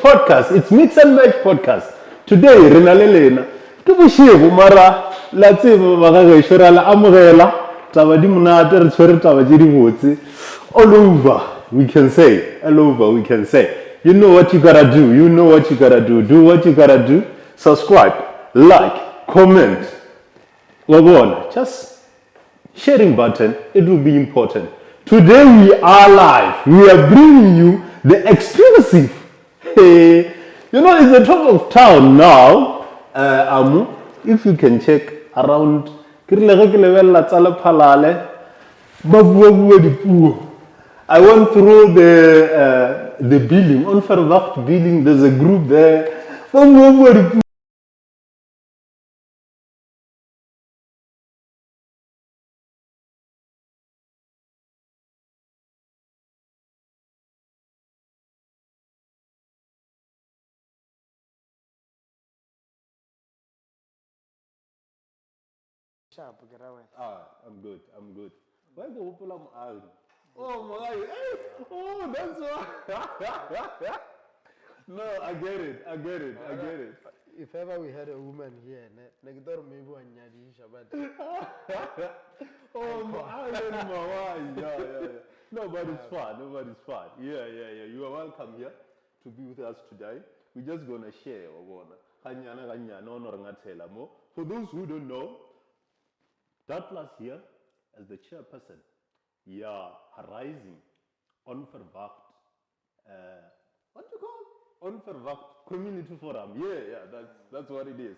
podcast. It's Mix and Match podcast. Today, Renalelena. Kibushibu mara latibu magagashora la amrela tabadi munata ritswere tabajiri botse. All over we can say. All over we can say. You know what you gotta do. You know what you gotta do. Do what you gotta do. Subscribe, like, comment. Just sharing button. It will be important. Today we are live. We are bringing you the exclusive. Hey, you know, it's the top of town now. If you can check around, I went through the building, on Verwacht building. There's a group there. I'm good. Why go pull up? Oh my! Hey, oh, that's why. No, I get it. If ever we had a woman here, next door maybe one Oh my! Yeah. Nobody's fine. Yeah. You are welcome here to be with us today. We're just gonna share. For those who don't know, Douglas here as the chairperson. Yeah, rising, onverwacht. What do you call? Onverwacht Community Forum. Yeah. That's what it is.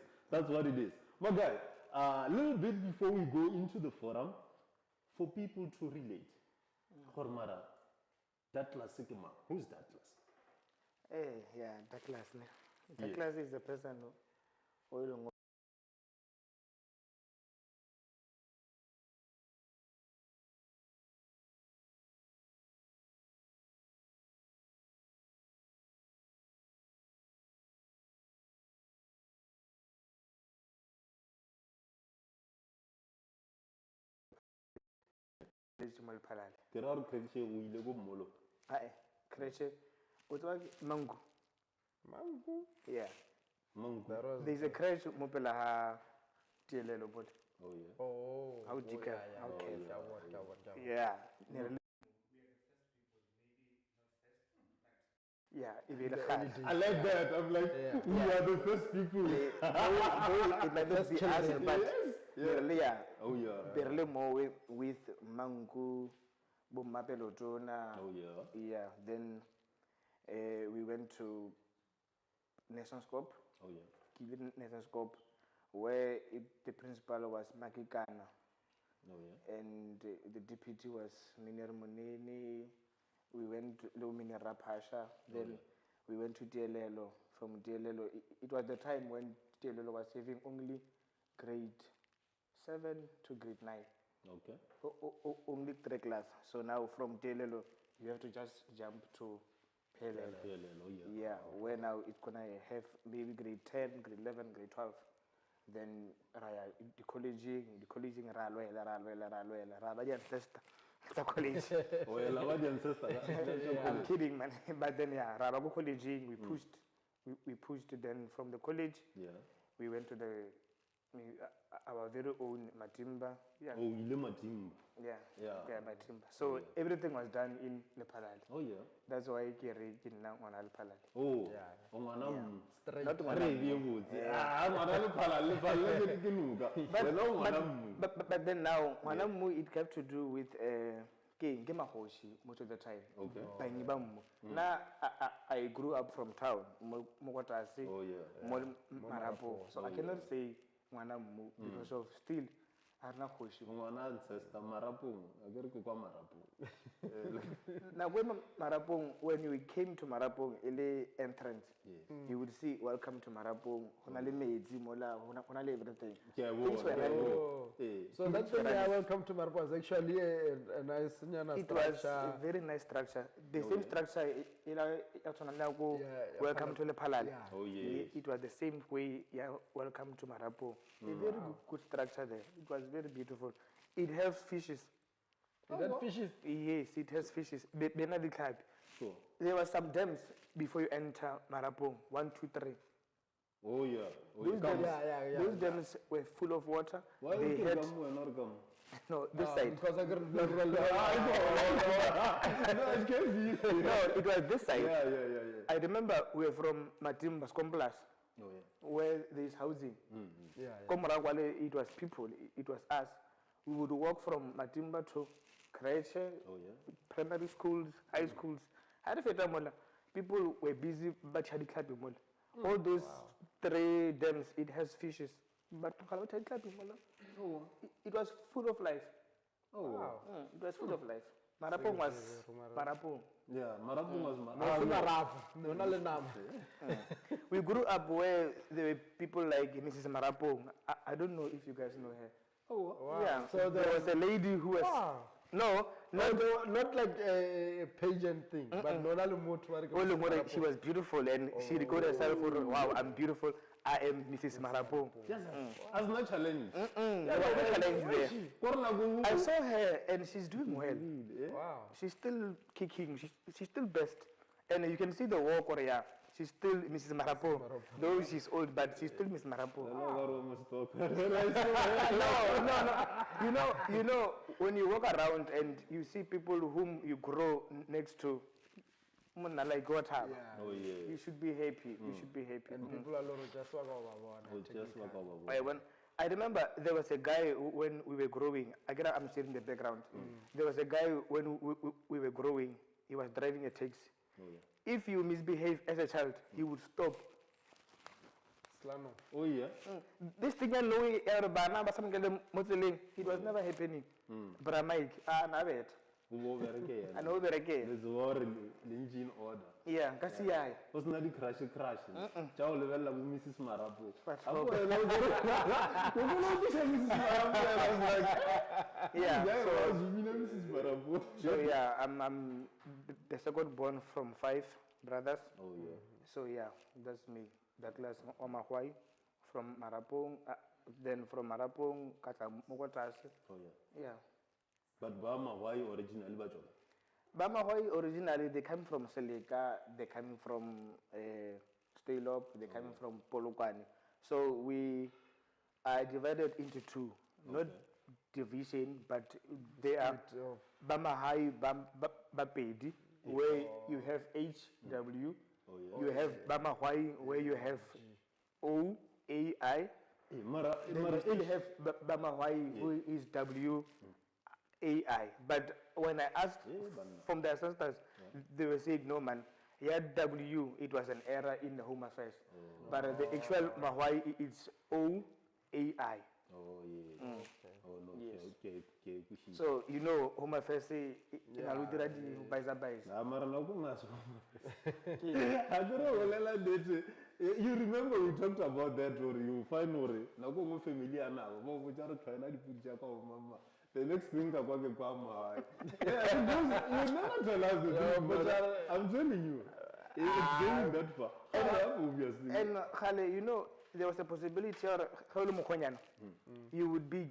Magoai, a little bit before we go into the forum, for people to relate. Hormara, Douglas Sikima. Who's Douglas? Douglas. Douglas is the person who. Keraro kreche uile go molo. Kreche. Mango. Yeah. Mango. There's a creche mopela ha tielelo bot. Oh yeah. Oh. How dika? Okay. Yeah. Yeah, I like that. I'm like, we are the first people. It might not be us, but barely more with Mango, Bomapelotona. Yeah, then we went to Nationscope. Given Nationscope, where the principal was Makikana. And the deputy was Miner Monini. We went to Lumina Rapasha, then we went to DLLO. From DLLO, it was the time when DLLO was having only grade 7 to grade 9. Okay. Only 3 classes. So now from DLLO, you have to just jump to PLL. Yeah, where now it's going to have maybe grade 10, grade 11, grade 12. Then the colleging, college. I'm kidding, man. But then Rabago College, we pushed. Then from the college, we went to our very own Matimba. Yeah. Oh, ile Matimba. Yeah, Matimba. So everything was done in Lepalali. Oh yeah. That's why I carried in now on Alpalali. Oh, Straight. Not one. But then now, it have to do with most of the time. Okay. Now I grew up from town, Mogotasi, Marapo. So I cannot say Mwanamu because of still Arna Hoshi. Ancestor Marapung. Now when we came to Marapong, ele entrance, you would see welcome to Marapong, Honale Meiji Mola, Honale everything. So that's why welcome to Marapong was actually a nice structure. It was a very nice structure. The same structure, welcome to the Palal. It was the same way, welcome to Marapong. A very good structure there. It was very beautiful. It has fishes. It has fishes? Yes, it has fishes. Benadi Club. So. There were some dams before you enter Marapong. 1, 2, 3. Oh yeah. Those dams were full of water. Why they you had come? no this side. Because I got no, it can't be. No, it was this side. Yeah. I remember we were from Matimba Skomplas, where there is housing. Komrakwale, it was people, it was us. We would walk from Matimba to Kreche, primary schools, high schools. People were busy but had clapping. All those 3 dams, it has fishes. But it was full of life. Oh, wow. It was full of life. Marapong was Marapong. Yeah, Marapong was Marapong. We grew up where there were people like Mrs. Marapong. I don't know if you guys know her. Oh, wow. Yeah, so there was a lady who was... No, not like a pageant thing, but she was beautiful and she recorded herself, wow, I'm beautiful. I am Mrs. Marapong. Yes, as no challenge. No challenge there. I saw her and she's doing well. Wow. She's still kicking. She's still best. And you can see the walk or she's still Mrs. Marapong. Though she's old, but she's still Mrs. Marapong. No. You know, when you walk around and you see people whom you grow next to, like what happened? You should be happy. You should be happy. And people are just I remember there was a guy when we were growing. I'm still in the background. There was a guy when we were growing. He was driving a taxi. If you misbehave as a child, he would stop. Oh yeah. This thing I know it was never happening. But I'm like, I know very good. There's war in engine order. Yeah, kasi yeah. Was not the crash. Ciao level of Mrs. Marapu. Yeah. Mrs. Marapu. So yeah, I'm the second born from 5 brothers. Oh yeah. So yeah, that's me. That last Magoai from Marapong, then from Marapong, Kata Mokotase. Oh yeah. Yeah. But Magoai originally Bajola. Magoai originally they came from Seleka, they came from Stalop, they came from Polokwane. So we are divided into 2, not division, but they are Bamahai Bapedi, where you have HW. You have Bamahuai where you have OAI. Then you still have Bamahuai who is WAI. But when I asked from the ancestors, they were saying, no man, W, it was an error in the Home Affairs. But the actual Mahuai is OAI. Oh yeah. Oh no. Okay. So you know Home Affairs say you remember we talked about that or you find or familiar now. The next thing I got you never tell us the truth, but I'm telling you, it's going that far. Obviously. And Khale, you know, there was a possibility you would be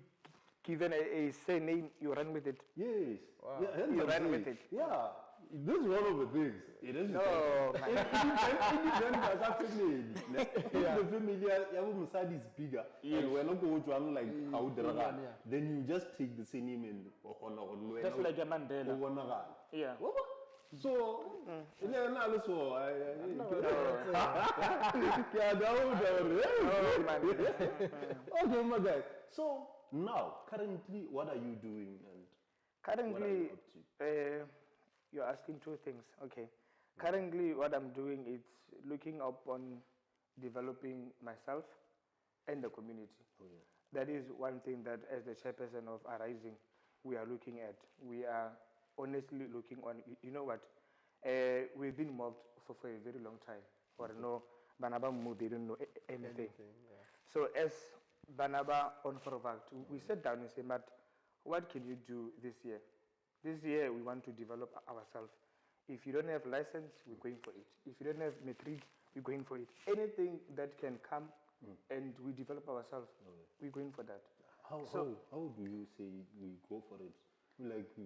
given a surname, you run with it. Yes. Wow. Yeah, you run with it. Yeah. This is one of the things. It is. No. If the family is bigger, and we're not going to like how then you just take the same name and just like a Mandela. Yeah. So, okay, my guy. So now, currently, what are you doing? And currently, you're asking 2 things. Okay. Currently, what I'm doing is looking up on developing myself and the community. That is one thing that, as the chairperson of Arising, we are looking at. We are honestly looking on, you know what, we've been mobbed for a very long time. Or no, Banaba they don't know anything. So as Banaba on Forvact, we sat down and said, but what can you do this year? This year we want to develop ourselves. If you don't have license, we're going for it. If you don't have matric, we're going for it. Anything that can come and we develop ourselves, we're going for that. How do you say we go for it? Like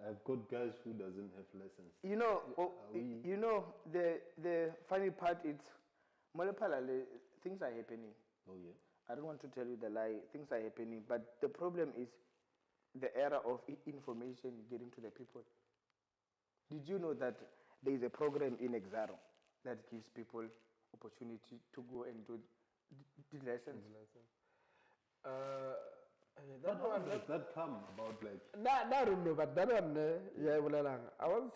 I've got guys who doesn't have lessons. You know, you know, the funny part is, Molepalale, things are happening. Oh yeah. I don't want to tell you the lie. Things are happening, but the problem is the era of information getting to the people. Did you know that there is a program in Exaro that gives people opportunity to go and do the lessons? But how does that come about, like? I don't know, but that one, yeah, I was,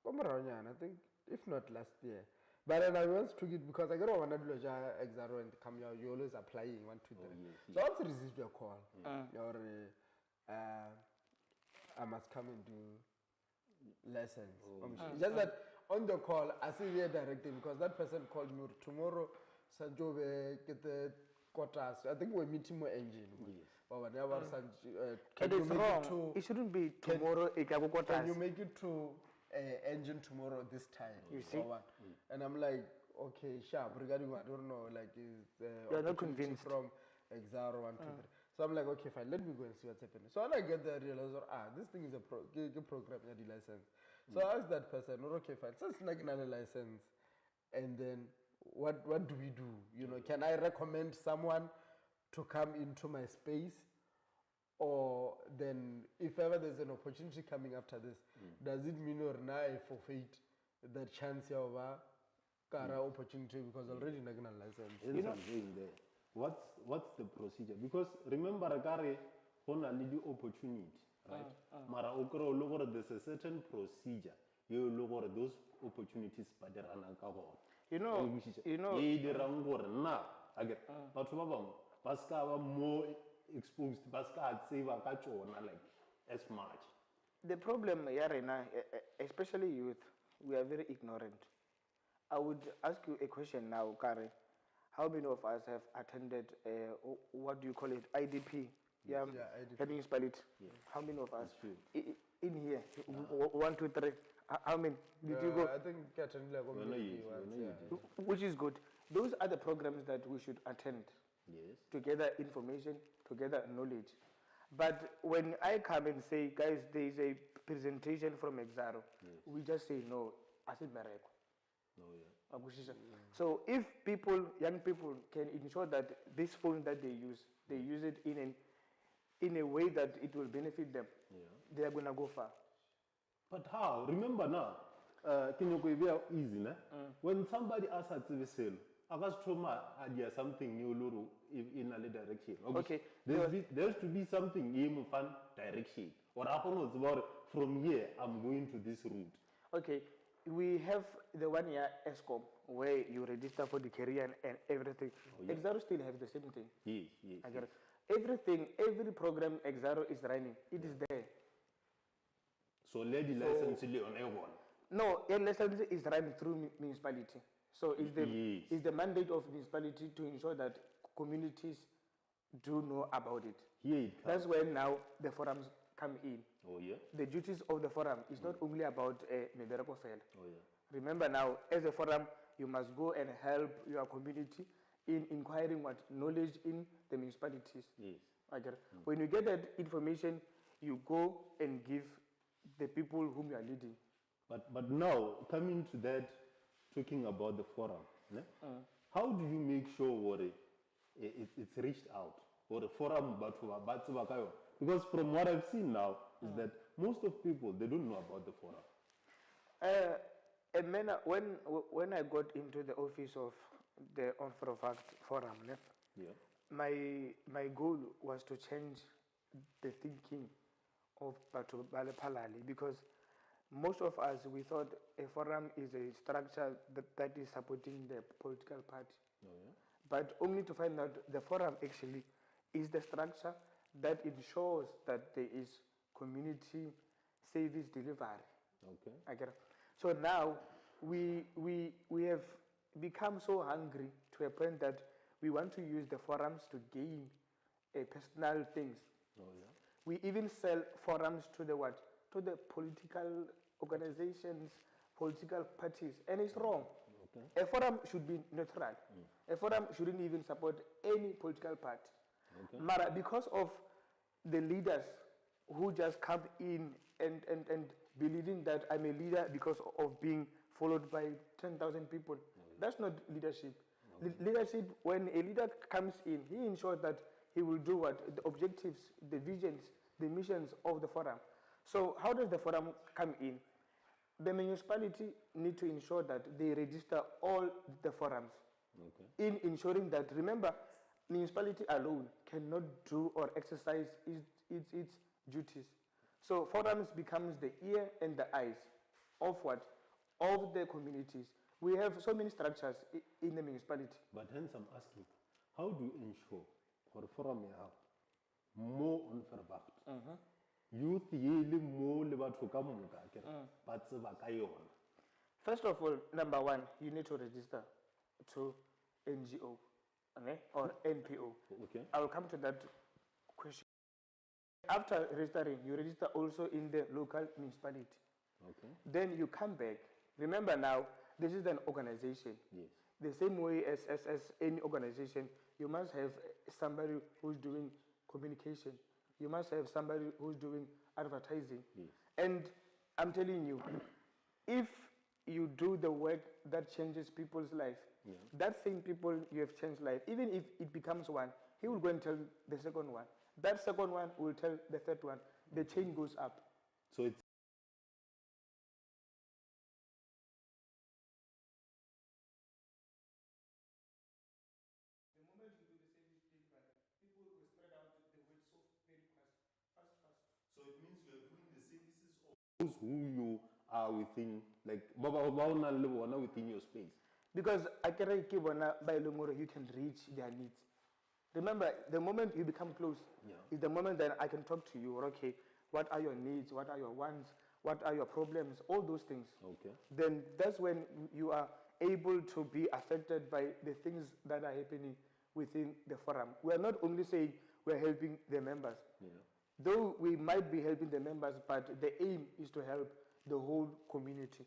I think, if not last year. But then I once took it because I got one Exaro and come here, you always applying 1, 2, 3. Yes, So I also received a call. Or I must come and do lessons. Just that on the call, I see here directly because that person called me tomorrow. Sanjobe get the quarters. I think we're meeting more engine. Yes. Can It is wrong. It shouldn't be tomorrow. Can you make it to engine tomorrow this time? You see? And I'm like, okay, sharp. Regarding what I don't know, like is you're not convinced from Exaro 1, 2, 3. So I'm like, okay, fine. Let me go and see what's happening. So when I get there, I realize, this thing is a program, the license. So I asked that person, okay, fine. So it's like another license, and then what do we do? You know, can I recommend someone to come into my space, or then if ever there's an opportunity coming after this, does it mean or now I forfeit the chance of a opportunity because already not gonna license? You know, there. What's the procedure? Because remember, Agare, only the opportunity, right? Mara okoro logo there's a certain procedure. You look at those opportunities, but there are you know. Now, again, but Pascal more exposed. Pascal say like as much. The problem, Yarena, especially youth, we are very ignorant. I would ask you a question now, Kare. How many of us have attended, what do you call it, IDP? Yeah, IDP. Having spelled it. Yeah. How many of us? In here, 1, 2, 3. How many did you go? I think which is good. Those are the programs that we should attend. Yes. To gather information, to gather knowledge. But when I come and say, guys, there is a presentation from Exaro, we just say no. I said Mareko. Oh yeah. So if young people can ensure that this phone that they use it in a way that it will benefit them, they are gonna go far. But how? Remember now, can you go easy, ne? When somebody asks at the sale, I was told something new in a direction. Okay. There's to be something in fun direction. Or I don't know from here I'm going to this route. Okay. We have the 1 year ESCOM where you register for the career and everything. Exaro still have the same thing. Yes. Everything, every program Exaro is running, it is there. So lady license on everyone. No, a license is run through municipality. So it's the mandate of municipality to ensure that communities do know about it. That's when now the forums come in. Oh yeah. The duties of the forum is not only about Mebereko Feld. Oh yeah. Remember now, as a forum, you must go and help your community in inquiring what knowledge in the municipalities. Yes. Okay. When you get that information, you go and give the people whom you are leading. But now coming to that, talking about the forum, how do you make sure it's reached out or the forum because from what I've seen now is that most of people they don't know about the forum. When I got into the office of the Onfrovact Forum, my goal was to change the thinking of Batu Balepalali because most of us, we thought a forum is a structure that is supporting the political party. But only to find out the forum actually is the structure that ensures that there is community service delivery. Okay. So now we have become so hungry to a point that we want to use the forums to gain personal things. We even sell forums to the what? To the political organizations, political parties, and it's wrong. A forum should be neutral. A forum shouldn't even support any political party. Mara, because of the leaders who just come in and believing that I'm a leader because of being followed by 10,000 people. That's not leadership. Leadership, when a leader comes in, he ensures that he will do what? The objectives, the visions, the missions of the forum. So how does the forum come in? The municipality need to ensure that they register all the forums in ensuring that, remember, municipality alone cannot do or exercise its duties. So forums becomes the ear and the eyes of what? Of the communities. We have so many structures in the municipality. But hence I'm asking, how do you ensure for forum more on verwacht? Youth yele mo le batho ka moka ke ba tseba ka yona. First of all, number one, you need to register to NGO, okay, or NPO. Okay. I will come to that question. After registering, you register also in the local municipality. Okay. Then you come back. Remember now, this is an organization. Yes. The same way as any organization, you must have somebody who's doing communication. You must have somebody who's doing advertising. Yes. And I'm telling you, if you do the work that changes people's life, that same people you have changed life, even if it becomes one, he will go and tell the second one. That second one will tell the third one. The chain goes up. So it's those who you are within, like within your space. Because you can reach their needs. Remember, the moment you become close is the moment that I can talk to you. Okay, what are your needs? What are your wants? What are your problems? All those things. Okay. Then that's when you are able to be affected by the things that are happening within the forum. We are not only saying we are helping the members. Though we might be helping the members, but the aim is to help the whole community.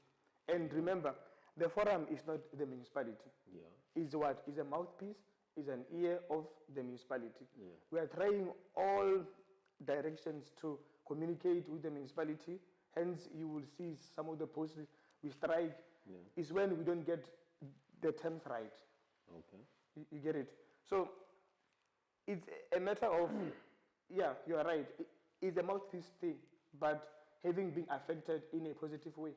And remember, the forum is not the municipality. It's what? It's a mouthpiece, it's an ear of the municipality. We are trying all directions to communicate with the municipality. Hence, you will see some of the posts we strike is when we don't get the terms right. Okay. You get it? So, it's a matter of, you are right. It's a mouthpiece thing, but having been affected in a positive way.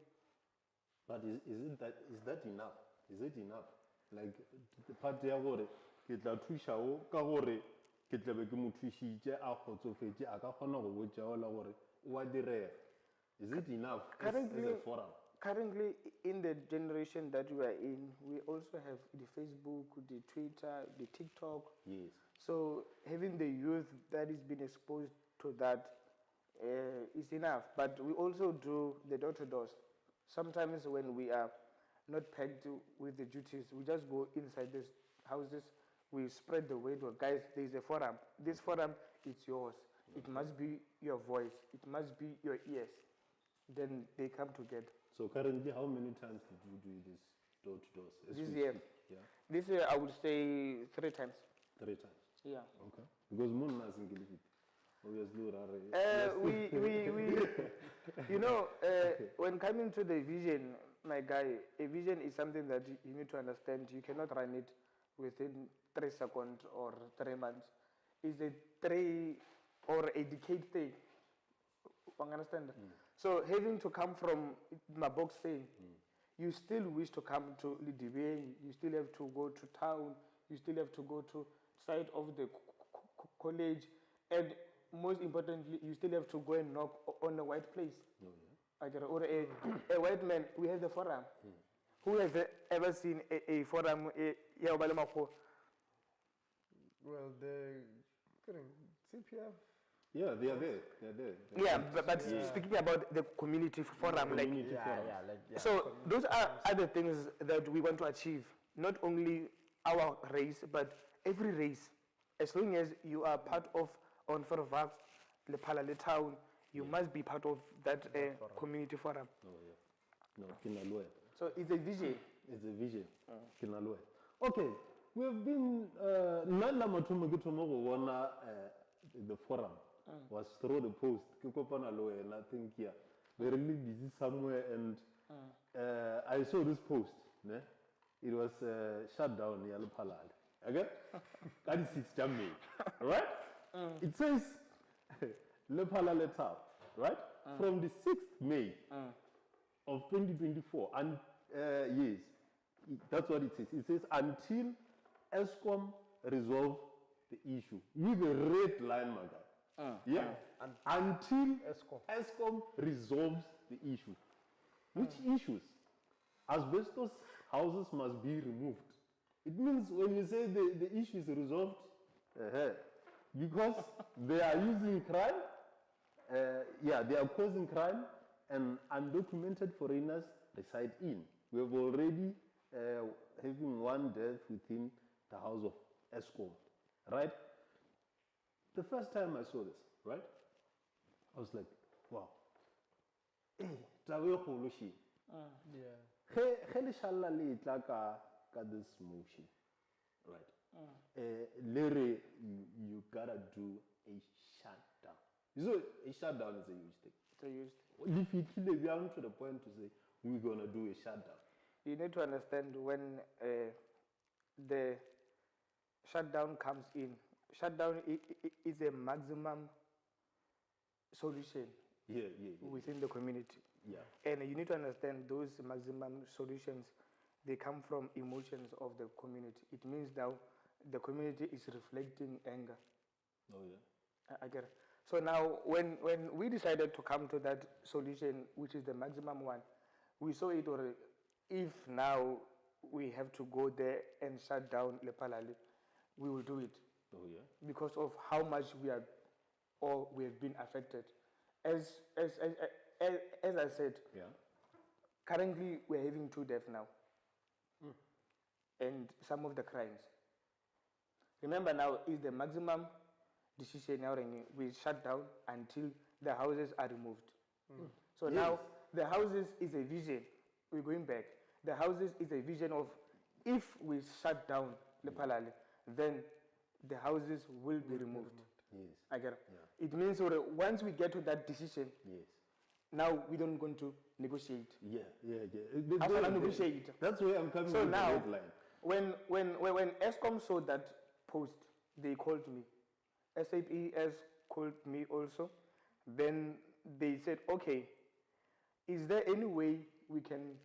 But is that enough? Is it enough? Like the part ya gore ke tla thusha o ka gore ke tla be ke mo thushitse a khotsofetse a ka khona go botsa ola gore o a direga. Is it enough as a forum? Currently, in the generation that we are in, we also have the Facebook, the Twitter, the TikTok. Yes. So having the youth that is being exposed to that is enough. But we also do the door-to-doors. Sometimes when we are not pegged with the duties, we just go inside these houses, we spread the word, guys, there is a forum. This forum, it's yours. It must be your voice. It must be your ears. Then they come together. So currently, how many times did you do this door-to-doors? This year? Yeah. This year, I would say 3 times. 3 times? Yeah. Okay. Because Moon doesn't give it. Obviously, when coming to the vision, my guy, a vision is something that you need to understand. You cannot run it within 3 seconds or 3 months. It's a 3 or a decade thing. You understand? So having to come from my box saying, you still wish to come to Lidibeng, you still have to go to town, you still have to go to site of the college, and most importantly, you still have to go and knock on a white place. Or a white man, we have the forum. Who has ever seen a forum? Well, the CPF. Yeah, they are there. Yeah, but speaking about the community forum, so those are other things that we want to achieve. Not only our race, but every race. As long as you are part of on Verwacht, Le Palale town, you must be part of that community forum. So it's a vision. It's a vision. Okay, we have been the forum was throw the post. And I think, yeah, we're really busy somewhere. And I saw this post. Ne? It was shut down near Palal. Okay? That is 6th May. Right? It says Le Palal Town. Right? From the 6th May of 2024. And yes, that's what it says. It says until ESCOM resolve the issue with a red line, Magoai. Yeah. Until ESCOM resolves the issue. Which issues? Asbestos houses must be removed. It means when you say the issue is resolved, because they are using crime, they are causing crime, and undocumented foreigners reside in. We have already having one death within the house of ESCOM, right? The first time I saw this, right, I was like, wow. Hey, this motion, right? Larry, you gotta do a shutdown. So a shutdown is a huge thing. It's a huge thing. If you kill a young to the point to say, we're gonna do a shutdown. You need to understand when the shutdown comes in. Shutdown is a maximum solution within the community. Yeah. And you need to understand those maximum solutions, they come from emotions of the community. It means now the community is reflecting anger. Oh, yeah. I get it. So now when we decided to come to that solution, which is the maximum one, we saw it already. If now we have to go there and shut down Lepalale, we will do it. Oh, yeah. Because of how much we have been affected. As I said, currently we're having 2 deaths now. And some of the crimes. Remember now is the maximum decision now we shut down until the houses are removed. So now the houses is a vision. We're going back. The houses is a vision of if we shut down Lepalale, then the houses will be removed. Yes. I get it. Yeah. It means once we get to that decision, now we don't going to negotiate. Negotiate. That's where I'm coming. So with now, the red line. when ESCOM saw that post, they called me. SAPS called me also. Then they said, okay, is there any way we can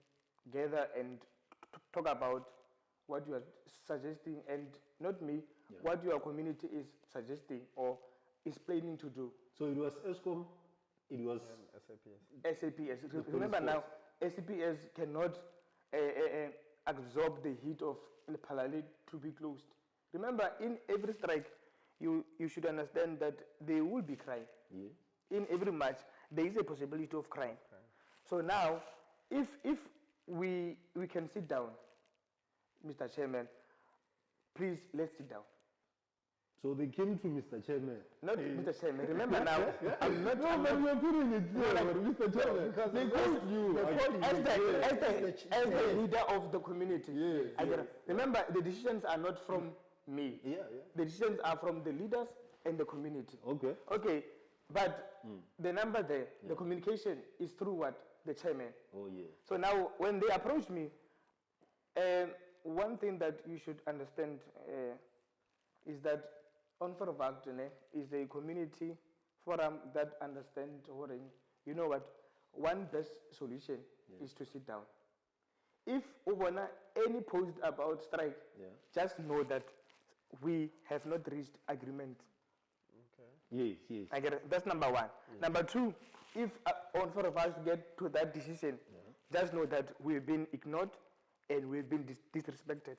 gather and talk about what you are suggesting, and not me, what your community is suggesting or is planning to do? So it was ESCOM, it was SAPS. Remember now, SAPS cannot absorb the heat of Lepalale to be closed. Remember, in every strike, you should understand that there will be crime. In every match, there is a possibility of crime. So now, if we can sit down, Mr. Chairman, please let's sit down. So they came to Mr. Chairman. Not Mr. Chairman. Remember now, I'm not. No, but you're putting it there, Mr. Chairman. Because they called you. As the leader of the community. Remember, the decisions are not from me. The decisions are from the leaders and the community. Okay. But the number there, the communication is through what? The chairman. So now, when they approach me, one thing that you should understand is that Onverwacht is a community forum that understands, you know what, one best solution is to sit down. If Ubona any post about strike, just know that we have not reached agreement. Yes. I get it. That's number one. Number two, if on four of us get to that decision, just know that we've been ignored and we've been disrespected.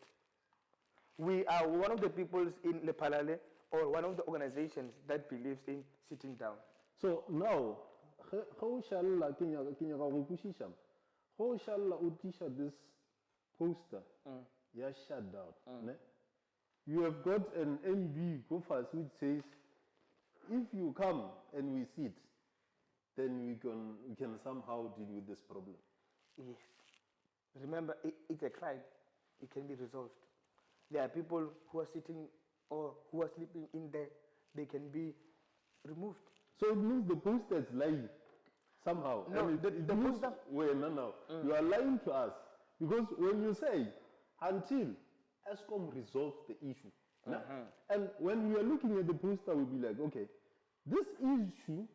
We are one of the peoples in Lepalale, or one of the organizations that believes in sitting down. So now, how shall this poster shut down? You have got an MB Gofas which says, if you come and we sit, then we can somehow deal with this problem. Yes. Remember, it's a crime. It can be resolved. There are people who are sitting or who are sleeping in there. They can be removed. So it means the poster is lying somehow. No, and the poster. Wait, no. You are lying to us. Because when you say, until ESCOM resolves the issue, and when we are looking at the poster, we'll be like, okay, this issue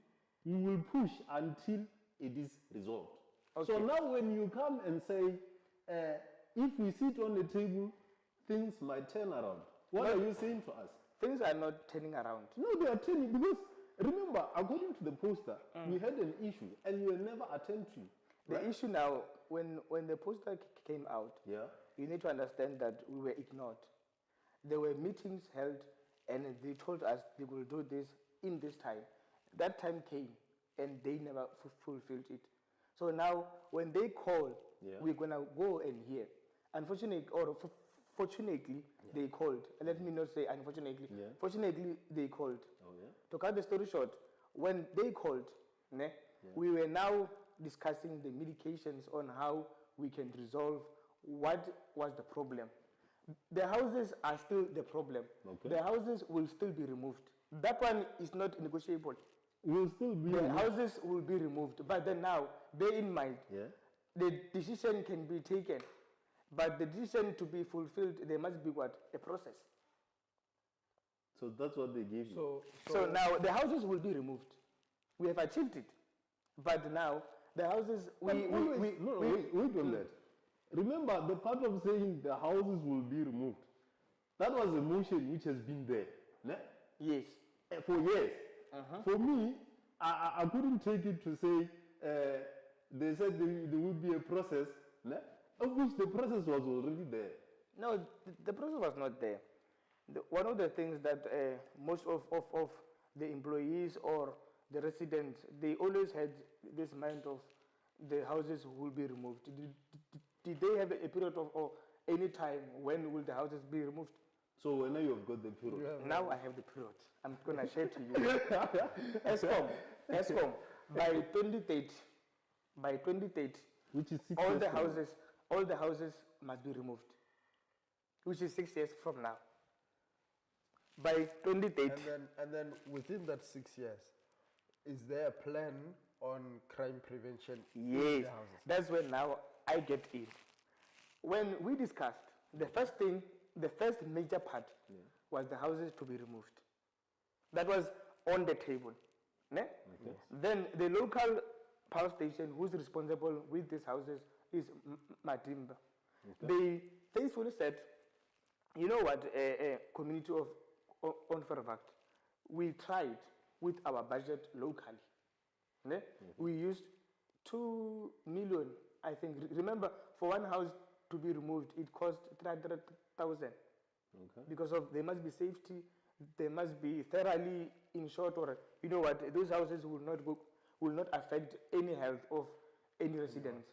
we will push until it is resolved. Okay. So now when you come and say, if we sit on the table, things might turn around. What are you saying to us? Things are not turning around. No, they are turning, because remember, according to the poster, we had an issue and you were never attended to. The issue now, when the poster came out, you need to understand that we were ignored. There were meetings held and they told us they will do this in this time. That time came and they never fulfilled it. So now, when they call, we're going to go and hear. Unfortunately, or fortunately, they called. Let me not say unfortunately. Fortunately, they called. To cut the story short, when they called, we were now discussing the medications on how we can resolve what was the problem. The houses are still the problem. The houses will still be removed. That one is not negotiable. Will still be the houses will be removed. But then now, bear in mind, the decision can be taken. But the decision to be fulfilled, there must be what? A process. So that's what they gave you. So now the houses will be removed. We have achieved it. But now the houses wait on that. Remember the part of saying the houses will be removed. That was a motion which has been there. Yes. For years. For me, I couldn't take it to say they said there would be a process, of which the process was already there. No, the process was not there. One of the things that most of the employees or the residents, they always had this mind of the houses will be removed. Did they have a period of or any time when will the houses be removed? So when you have got the period? Now I have the period. I'm going to share to you. ESCOM, by 2030, which is 6 all years the houses must be removed, which is 6 years from now. By 2030. And then within that 6 years, is there a plan on crime prevention in the houses? That's where now I get in. When we discussed, the first major part was the houses to be removed. That was on the table. Then the local power station who's responsible with these houses is Matimba. They faithfully said, you know what, community of Onverwacht, we tried with our budget locally. We used 2 million, I think. Remember, for one house to be removed, it cost 300,000. Because of there must be safety, they must be thoroughly insured, or you know what, those houses will not affect any health of any residents.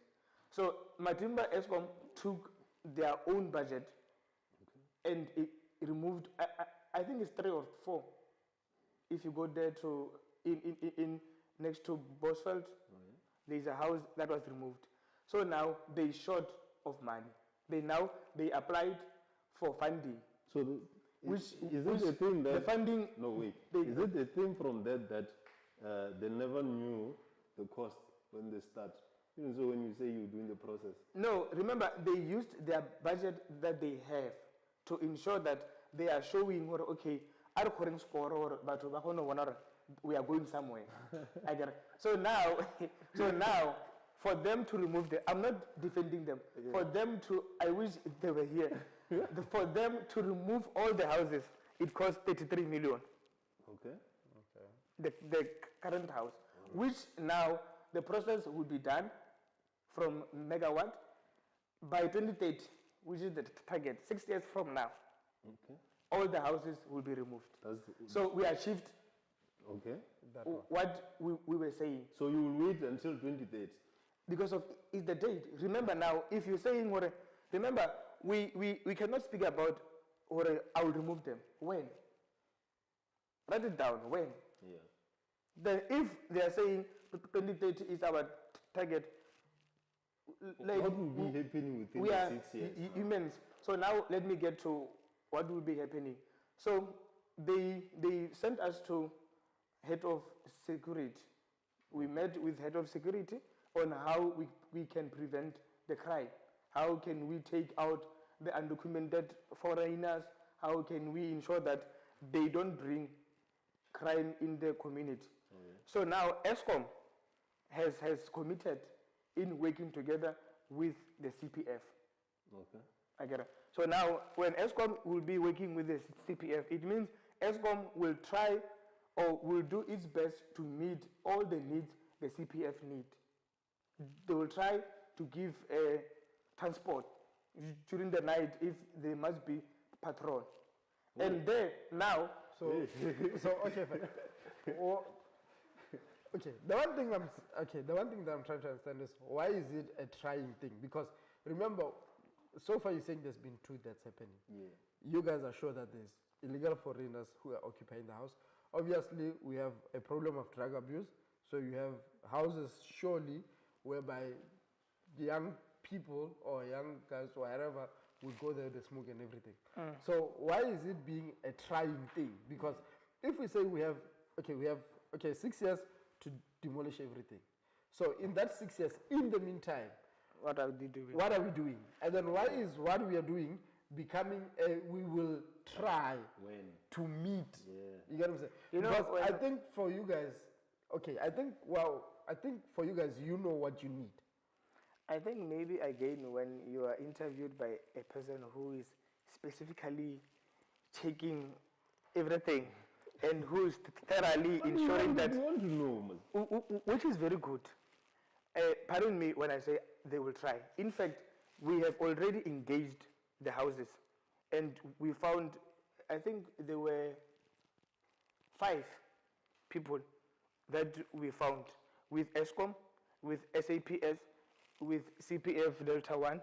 So Matimba ESCOM took their own budget and it removed. I think it's 3 or 4. If you go there to in next to Bosveld, there's a house that was removed. So now they short of money. They applied for funding. So is it a thing that the funding? No, wait. Is it a thing from that they never knew the cost when they start? Even so, when you say you're doing the process. No, remember they used their budget that they have to ensure that they are showing what our current score or but we are going somewhere. So now for them to remove them, I'm not defending them. For them to, I wish they were here. For them to remove all the houses, it costs 33 million. The current house, which now the process will be done from Magoai by 2030, which is the target, 6 years from now. All the houses will be removed. So we achieved what we were saying. So you will wait until 2030? Because of it's the date. Remember now, if you're saying, remember, we cannot speak about, I will remove them. When? Write it down. When? Then if they are saying 2030 is our target, like what will be happening within the 6 years? Humans. So now let me get to what will be happening. So they sent us to head of security. We met with head of security on how we can prevent the crime. How can we take out the undocumented foreigners? How can we ensure that they don't bring crime in the community? So now ESCOM has committed in working together with the CPF. Okay. I get it. So now when ESCOM will be working with the CPF, it means ESCOM will try or will do its best to meet all the needs the CPF need. They will try to give transport during the night if there must be patrol. And there now, so okay, fine. Okay, the one thing that I'm trying to understand is why is it a trying thing? Because remember, so far you're saying there's been 2 deaths happening. Yeah. You guys are sure that there's illegal foreigners who are occupying the house. Obviously, we have a problem of drug abuse. So you have houses surely whereby young people or young guys or whatever would go there, they smoke and everything. So why is it being a trying thing? Because if we say we have 6 years to demolish everything. So in that 6 years, in the meantime, what are we doing? What are we doing? And then why is what we are doing becoming we will try to meet? Yeah. You get what I'm saying? You know, because I think for you guys, I think for you guys, you know what you need. I think maybe again when you are interviewed by a person who is specifically checking everything and who is thoroughly ensuring that, you want to know, which is very good. Pardon me when I say they will try. In fact, we have already engaged the houses and we found, I think there were 5 people that we found with ESCOM, with SAPS, with CPF Delta 1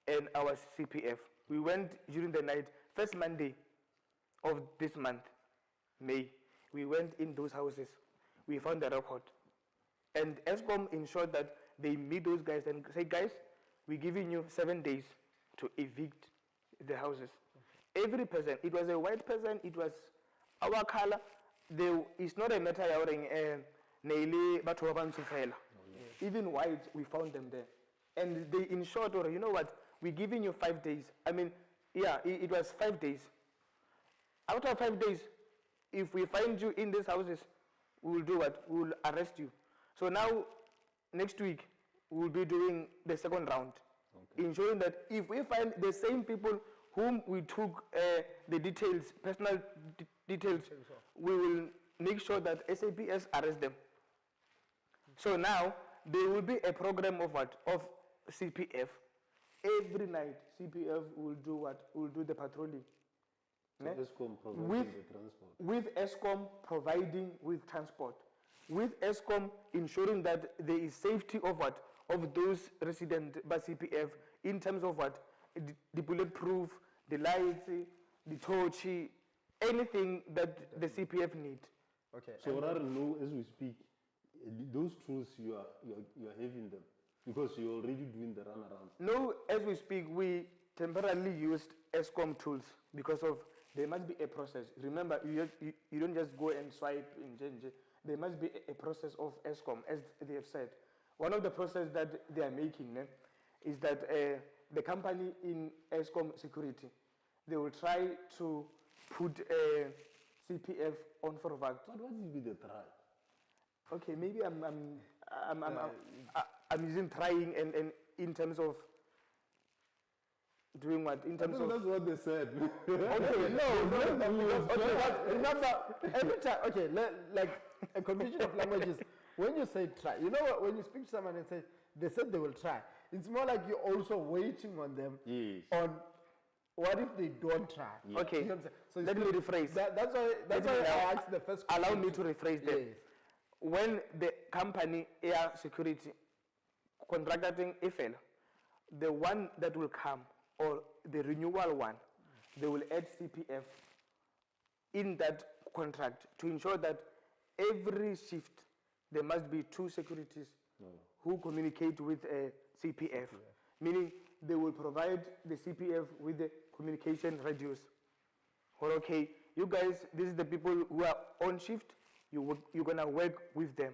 and our CPF. We went during the night, first Monday of this month, May, we went in those houses. We found the record. And ESCOM ensured that they meet those guys and say, guys, we're giving you 7 days to evict the houses. Every person, it was a white person, it was our color. It's not a matter of even whites, we found them there. And they ensured, or you know what, we're giving you 5 days. I mean, yeah, it was 5 days. After 5 days, if we find you in these houses, we will do what? We will arrest you. So now, next week, we will be doing the second round, ensuring that if we find the same people whom we took the details, personal details, we will make sure that SAPS arrest them. So now, there will be a program of what? Of CPF. Every night, CPF will do what? Will do the patrolling. So ESCOM providing the transport. With ESCOM providing with transport. With ESCOM ensuring that there is safety of what? Of those residents by CPF in terms of what? The bulletproof, the lights, the torch, anything that the CPF need. Okay. So what I know as we speak, those tools you are having them because you're already doing the runaround. No, as we speak, we temporarily used ESCOM tools because of there must be a process. Remember, you don't just go and swipe in JNJ. There must be a process of ESCOM, as they have said. One of the processes that they are making is that the company in ESCOM security, they will try to put CPF on for a fact. But what will be the try? Okay, maybe I'm using trying and in terms of doing what? In terms of that's what they said. Okay, remember every time. Okay, like a confusion of languages. When you say try, you know what? When you speak to someone and say they said they will try, it's more like you're also waiting on them. Yes. On what if they don't try? Yeah. Okay. You know so let me rephrase. That's why I asked the first question. Allow me to rephrase that. Yes. When the company Air Security contracting EFL, the one that will come or the renewal one, they will add CPF in that contract to ensure that every shift there must be 2 securities who communicate with a CPF, meaning they will provide the CPF with the communication radios. Or okay, you guys, this is the people who are on shift, you're gonna work with them.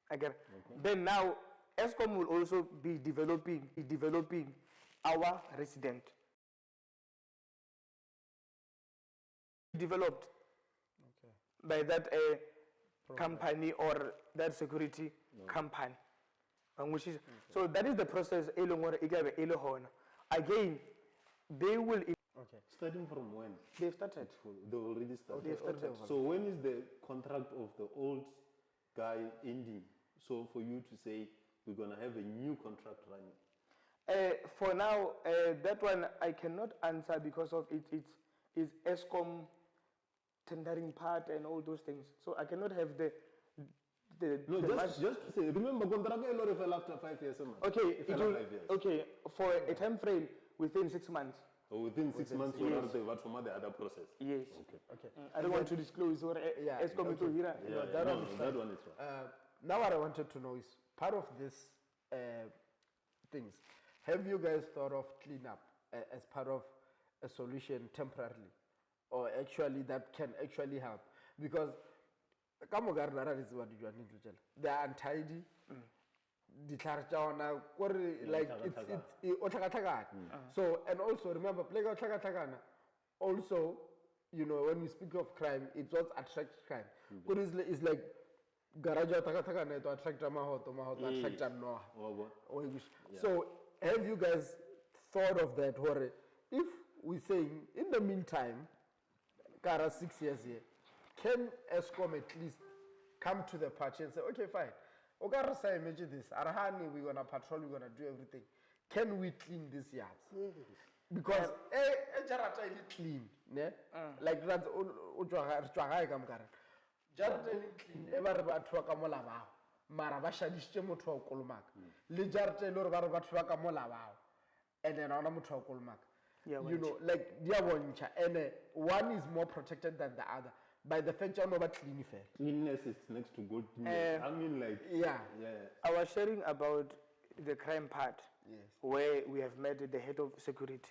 Again, then now ESCOM will also be developing our resident. Developed by that company or that security company, which is so that is the process. Again, they will. Starting from when? They've started. They already started. They've started. So when is the contract of the old guy ending? So for you to say we're gonna have a new contract running. For now, that one I cannot answer because of it's ESCOM tendering part and all those things. So I cannot have just to say, remember contract fell after 5 years. Okay, okay, for a time frame within 6 months. Or within 6 months, you have from the other process. Yes. Okay. I don't want to disclose or ESCOM to here. That one is right. Now what I wanted to know is part of this things. Have you guys thought of cleanup as part of a solution temporarily, or actually that can actually help? Because is what you are. They are untidy. Like it's so, and also remember also, you know, when we speak of crime, it's what attracts crime. It's like garage to attract attract So have you guys thought of that? Or if we say in the meantime, Kara 6 years here, can ESCOM at least come to the party and say, okay, fine. Ogarasa, imagine this. Arahani, we're gonna patrol, we're gonna do everything. Can we clean these yards? Yes. Because jarata is clean, ne? Like that's Jarata clean. Ever batwaka molava. Marabasha dishemoto kolmak. Lijarate lor batwaka molava. And then on a mutual kolmak. You know, like Diawoncha, and one is more protected than the other. By the fact you know about cleanliness is next to good. I mean, like I was sharing about the crime part, where we have met the head of security.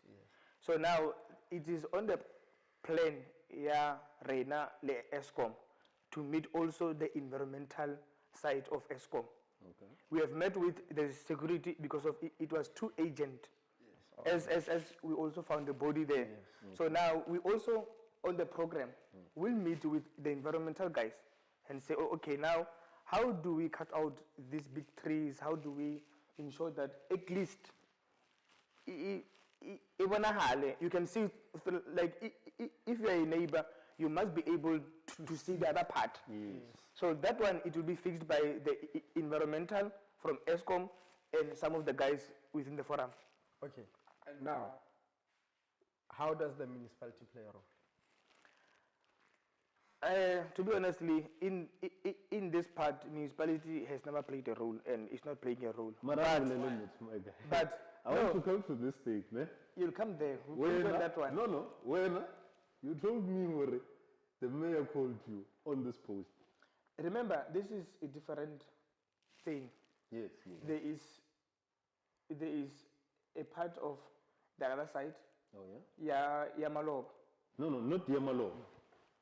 So now it is on the plan, Reina le ESCOM, to meet also the environmental side of ESCOM. We have met with the security because of it was 2 agents. As we also found the body there. So now we also on the program we'll meet with the environmental guys and say, oh, okay, now how do we cut out these big trees? How do we ensure that at least you can see, like if you're a neighbor, you must be able to see the other part. So that one, it will be fixed by the environmental from ESCOM and some of the guys within the forum. Okay. And now, how does the municipality play a role? To be honestly, in this part, municipality has never played a role and it's not playing a role. But I want to come to this thing, ne? You'll come there. We'll go that one. No. When you told me the mayor called you on this post. Remember, this is a different thing. Yes. There is a part of the other side. Oh yeah. Yamalov. No, not Yamalov.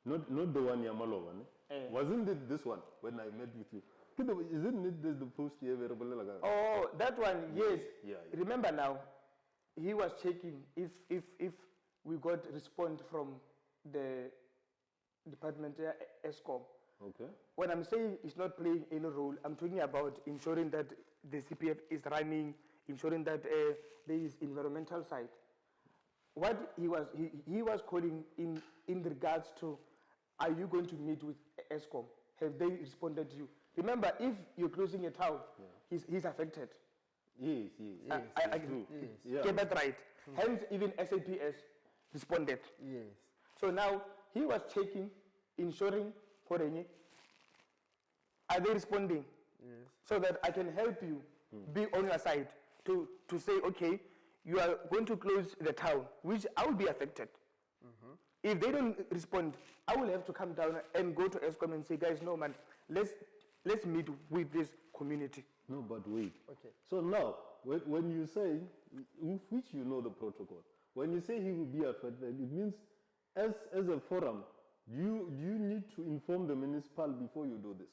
Not the one Yamalov. Wasn't it this one when I met with you? Isn't it this the post here available? Oh, that one, yes. Yeah. Remember now, he was checking if we got response from the department ESCOM. Okay. When I'm saying it's not playing any role, I'm talking about ensuring that the CPF is running, ensuring that there is environmental side. What he was calling in regards to, are you going to meet with ESCOM? Have they responded to you? Remember, if you're closing a town, he's affected. Yes. I agree. Yes. Get that right. Hence, even SAPS responded. Yes. So now he was checking, ensuring, are they responding? Yes. So that I can help you be on your side to say, okay, you are going to close the town, which I will be affected. If they don't respond, I will have to come down and go to ESCOM and say, guys, no man, let's meet with this community. No, but wait. Okay. So now, when you say, which you know the protocol, when you say he will be affected, it means as a forum, do you need to inform the municipal before you do this?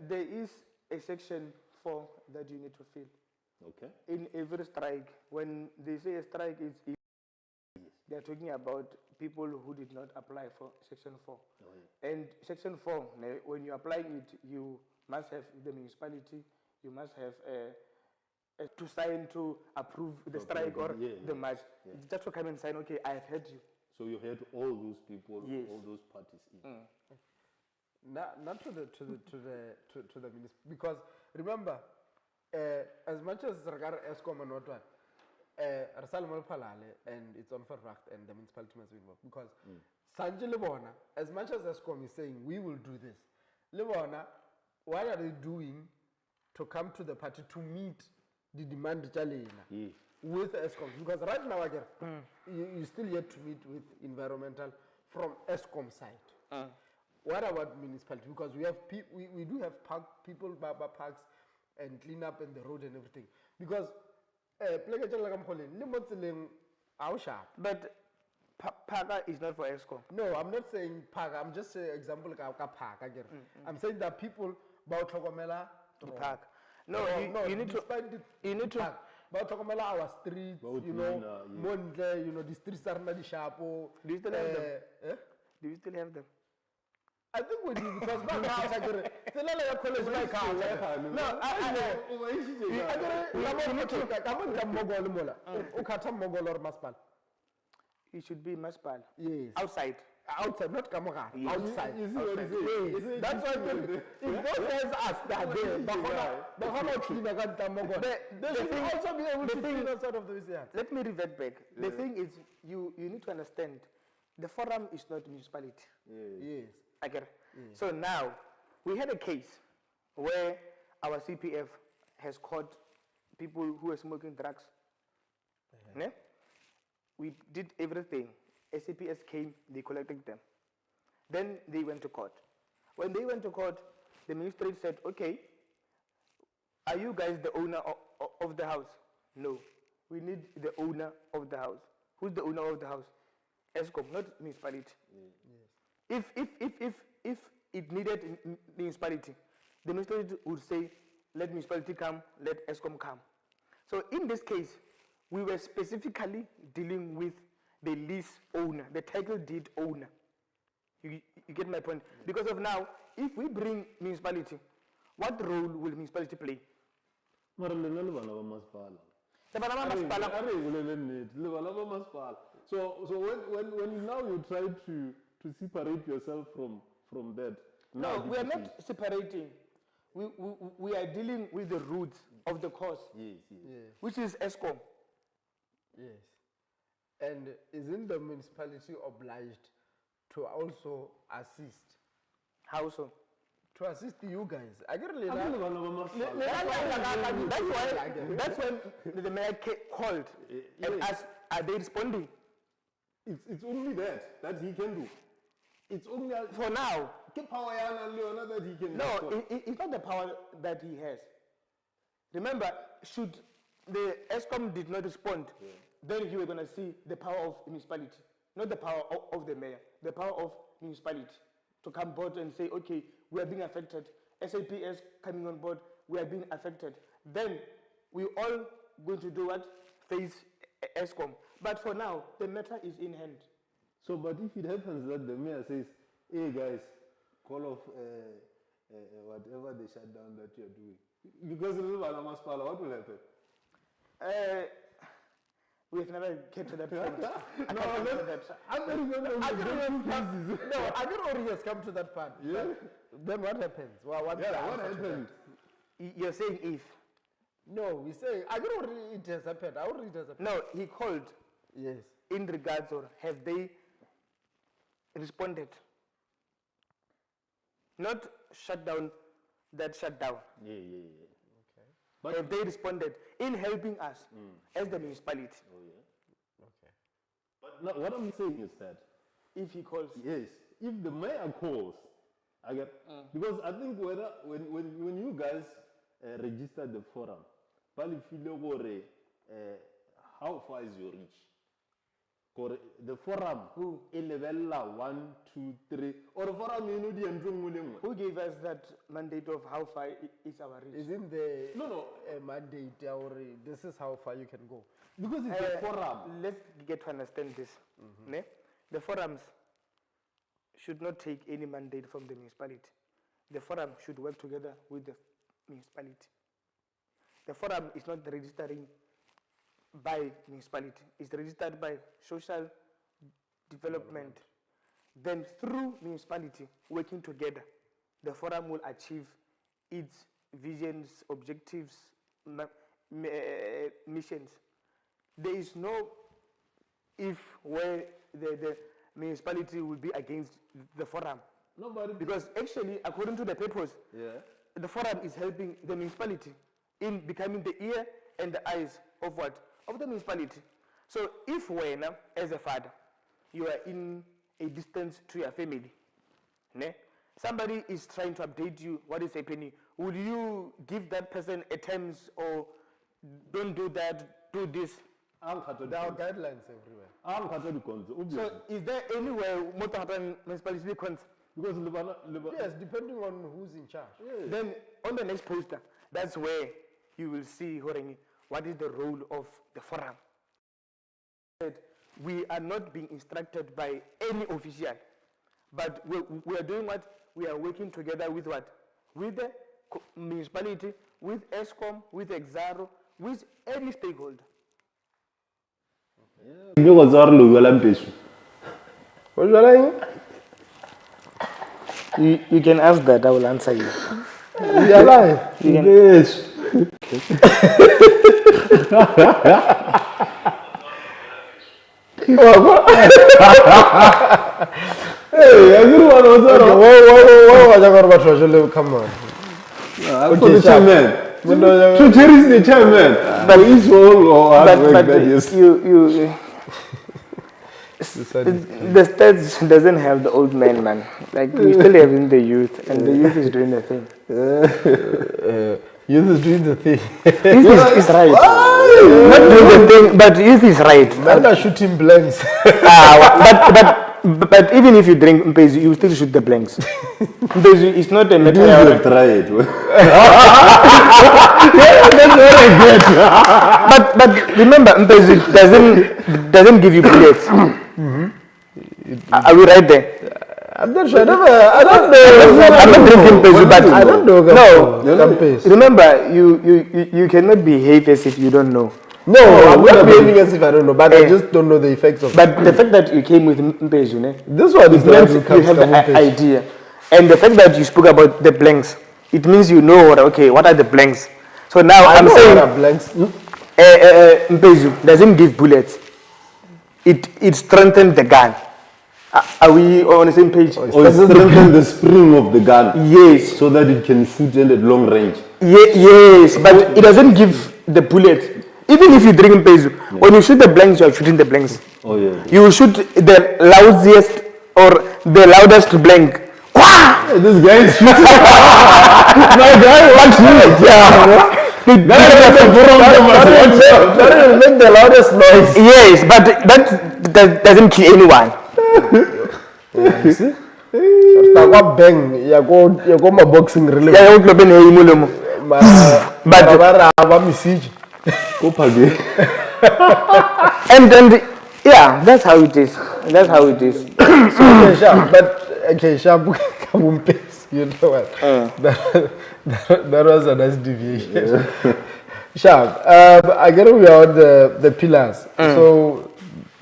There is a section 4 that you need to fill. Okay. In every strike, when they say a strike is they are talking about people who did not apply for Section 4. Oh, yeah. And Section 4, when you apply it, you must have the municipality, you must have to sign to approve the strike or the march. Yeah. Just to come and sign, okay, I have heard you. So you had all those people, Yes. all those parties in. Not to the municipal, because remember, as much as regard ESCOM and what one, and it's on Verwacht and the municipality must be involved, because Sanje Lebona, as much as ESCOM is saying we will do this, Lebona, what are they doing to come to the party to meet the demand with ESCOM? Because right now again, you still yet to meet with environmental from ESCOM side. What about municipality? Because we have we do have people parks and clean up and the road and everything. Because but Paga is not for ESCOM. No, I'm not saying Paga. I'm just saying example Park again. I'm saying that people about Togomela to park. No, you need to park. About Togomela our streets, you know, Monde, you know, the streets are not the shapo. Do you still have them? Do you still have them? I think we do, because my house I get still like college my car. No, It should be Maspal. Yes. Outside. Outside, not Kamora. Yes. Outside. You see what he says? Yes. That's why if those guys us that day, they should also be able to clean outside of those yards. Let me revert back. The thing is, you need to understand, the forum is not municipality. Yes. I get it. So now, we had a case where our CPF has caught people who are smoking drugs. Ne? We did everything. SCPS came, they collected them. Then they went to court. When they went to court, the magistrate said, okay, are you guys the owner of the house? No. We need the owner of the house. Who's the owner of the house? ESCOM, not municipality. Yes. If it needed municipality, the municipality would say, let municipality come, let ESCOM come. So in this case, we were specifically dealing with the lease owner, the title deed owner. You get my point? Yeah. Because of now, if we bring municipality, what role will municipality play? So when now you try to separate yourself from that. No, we are not separating. We are dealing with the roots of the cause. Yes. Which is ESCOM. Yes. And isn't the municipality obliged to also assist? How so? To assist you guys. I get that's when the mayor called and asked, are they responding? It's only that he can do. It's only for now. Power that he can. No, it's not the power that he has. Remember, should the ESCOM did not respond, then you were going to see the power of municipality, not the power of the mayor, the power of municipality to come board and say, okay, we are being affected. SAPS coming on board, we are being affected. Then we all going to do what? Face ESCOM. But for now, the matter is in hand. So, but if it happens that the mayor says, hey guys, call off whatever the shutdown that you're doing, because what will happen? We have never get to that point. I don't already has come to that part. Yeah. Then what happens? What happens? You're saying if? No, we say I don't already it has happened. I already it has happened. No, he called. Yes. In regards, or have they responded? Not shut down that shutdown. Yeah. Okay. But have they responded in helping us as the municipality? Oh yeah. Okay. But no, what I'm saying is that if he calls, yes, if the mayor calls, I get because I think whether when you guys register the forum, how far is your reach? The forum, who? 1, 2, 3. Or forum, you know the who gave us that mandate of how far is our reach? Isn't there a mandate or this is how far you can go? Because it's a forum. Let's get to understand this. The forums should not take any mandate from the municipality. The forum should work together with the municipality. The forum is not registering by municipality. It's registered by social development. Then through municipality working together, the forum will achieve its visions, objectives, missions. There is no if where the municipality will be against the forum. Nobody. Because actually, according to the purpose, the forum is helping the municipality in becoming the ear and the eyes of what? Of the municipality. So if when, as a father, you are in a distance to your family, somebody is trying to update you what is happening, will you give that person a terms or don't do that, do this? There are guidelines everywhere. So is there anywhere municipality cons? Because yes, depending on who's in charge. Yes. Then on the next poster, that's where you will see what is the role of the forum. We are not being instructed by any official, but we are doing what? We are working together with what? With the municipality, with ESCOM, with Exaro, with any stakeholder. You can ask that, I will answer you. You are alive? Yes. Hey, everyone was come on. Okay, the chairman. So here is the chairman. But it's all the stats doesn't have the old man. Like we still having the youth, and the youth is doing the thing. Youth is doing the thing. Youth is right. Not doing the thing, but youth is right. Men are shooting blanks. But even if you drink Mpezi, you still shoot the blanks. Mpezi is not a matter of try it. But remember, Mpezi doesn't give you bullets. Are we right there? I'm not sure. I don't know. I'm not drinking Mpezi, but I don't know. No. Remember, you cannot behave as if you don't know. No, I'm not behaving as if I don't know, but I just don't know the effects of it. But the fact that you came with Mpezi, this one is meant you have the idea. And the fact that you spoke about the blanks, it means you know, okay, what are the blanks? So now I'm saying what are blanks. Mpezi doesn't give bullets. It strengthens the gun. Are we on the same page? Or it strengthens the spring of the gun. Yes. So that it can shoot in at long range. Yes, but it doesn't give the bullet. Even if you drink Mpezi, when you shoot the blanks, you are shooting the blanks. Oh yeah. You will shoot the loudest or the loudest blank. Yeah, this guy is shooting. My guy wants to That will make the loudest noise. Yes, but that doesn't kill anyone. You see? Bang, you go my boxing really. And yeah, that's how it is. That's how it is. You know what? That was a nice deviation. Sharp. I get we are on the pillars. So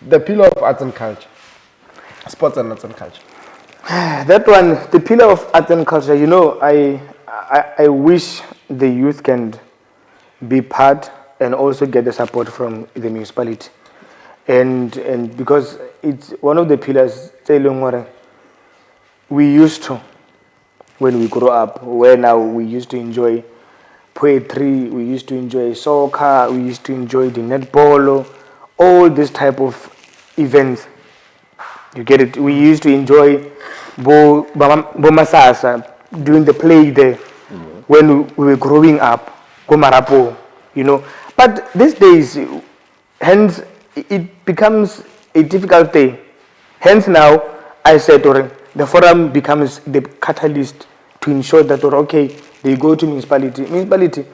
the pillar of arts and culture, sports and arts and culture. That one, the pillar of arts and culture. You know, I wish the youth can be part and also get the support from the municipality, and because it's one of the pillars. We used to, when we grew up, where now we used to enjoy poetry, we used to enjoy soccer, we used to enjoy the netball, all this type of events. You get it? We used to enjoy Bomasasa during the play there when we were growing up, Gomarapo, you know. But these days, hence, it becomes a difficult thing. Hence now, I said, the forum becomes the catalyst to ensure that, okay, they go to municipality.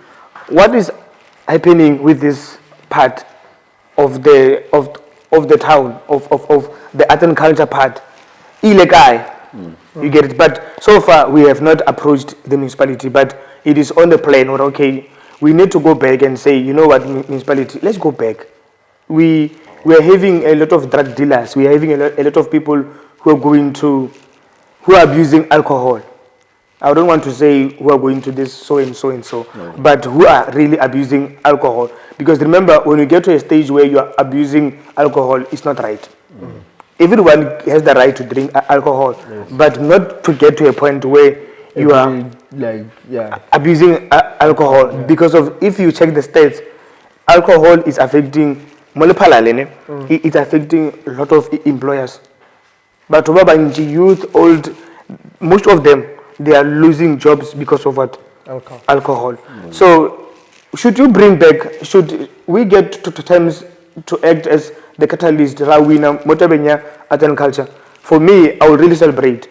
What is happening with this part of the town, of the art and culture part? Illegal. You get it? But so far, we have not approached the municipality, but it is on the plan, okay, we need to go back and say, you know what, municipality, let's go back. We are having a lot of drug dealers. We are having a lot of people who are abusing alcohol. I don't want to say who are going to this so and so and so, but who are really abusing alcohol. Because remember, when you get to a stage where you are abusing alcohol, it's not right. Everyone has the right to drink alcohol, but not to get to a point where you are abusing alcohol. Because of, if you check the stats, alcohol is affecting it's affecting a lot of employers. But youth, old, most of them, they are losing jobs because of what? Alcohol. So should we get to times to act as the catalyst, Rawina, Motabenya, art and culture? For me, I would really celebrate.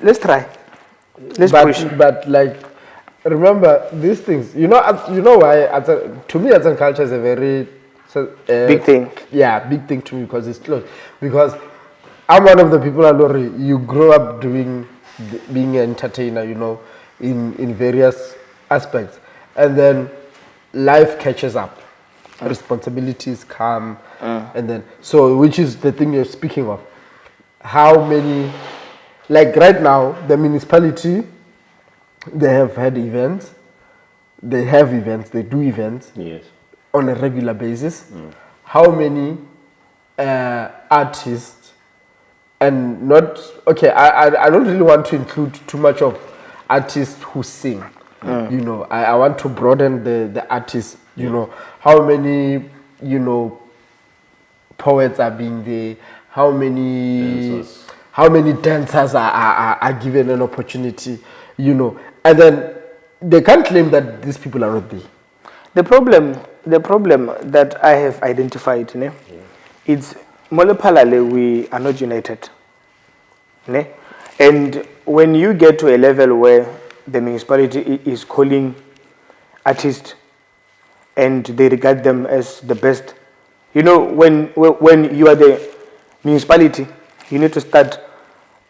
Let's try. Let's push. But like, remember these things. You know why? To me, art and culture is a very big thing. Yeah, big thing to me because it's close. Because I'm one of the people, Alori, you grow up being an entertainer, in various aspects. And then life catches up. Responsibilities come. And then, so which is the thing you're speaking of. How many, like right now, the municipality, they have had events. They have events, they do events on a regular basis. How many artists, and not, okay, I don't really want to include too much of artists who sing. I want to broaden the artists, how many, poets are being there, how many dancers are given an opportunity, and then they can't claim that these people are not there. The problem that I have identified, it's Molepalale, we are not united. And when you get to a level where the municipality is calling artists and they regard them as the best, when you are the municipality, you need to start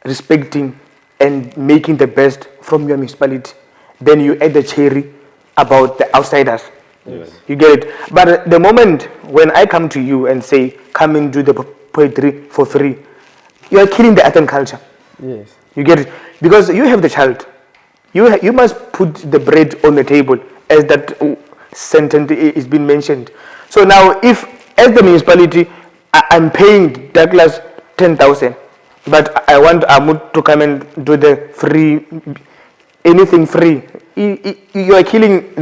respecting and making the best from your municipality. Then you add the cherry about the outsiders. Yes. You get it? But the moment when I come to you and say, come and do the poetry for free, you are killing the art and culture. Yes. You get it? Because you have the child. You must put the bread on the table, as that sentence is being mentioned. So now, if as the municipality, I'm paying Douglas 10,000, but I want Amut to come and do the free, anything free, you are killing